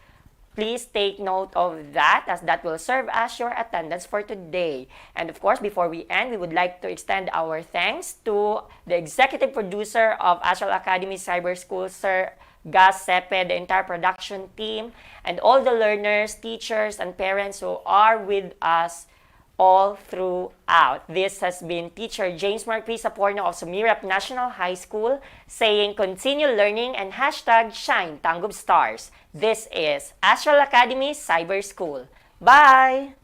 Please take note of that, as that will serve as your attendance for today. And of course, before we end, we would like to extend our thanks to the executive producer of Astral Academy Cyber School, Sir Gas Sepe, the entire production team, and all the learners, teachers, and parents who are with us all throughout. This has been teacher James Marquis Saporno of Sumirap National High School saying continue learning and hashtag shine Tangub Stars. This is Astral Academy Cyber School. Bye!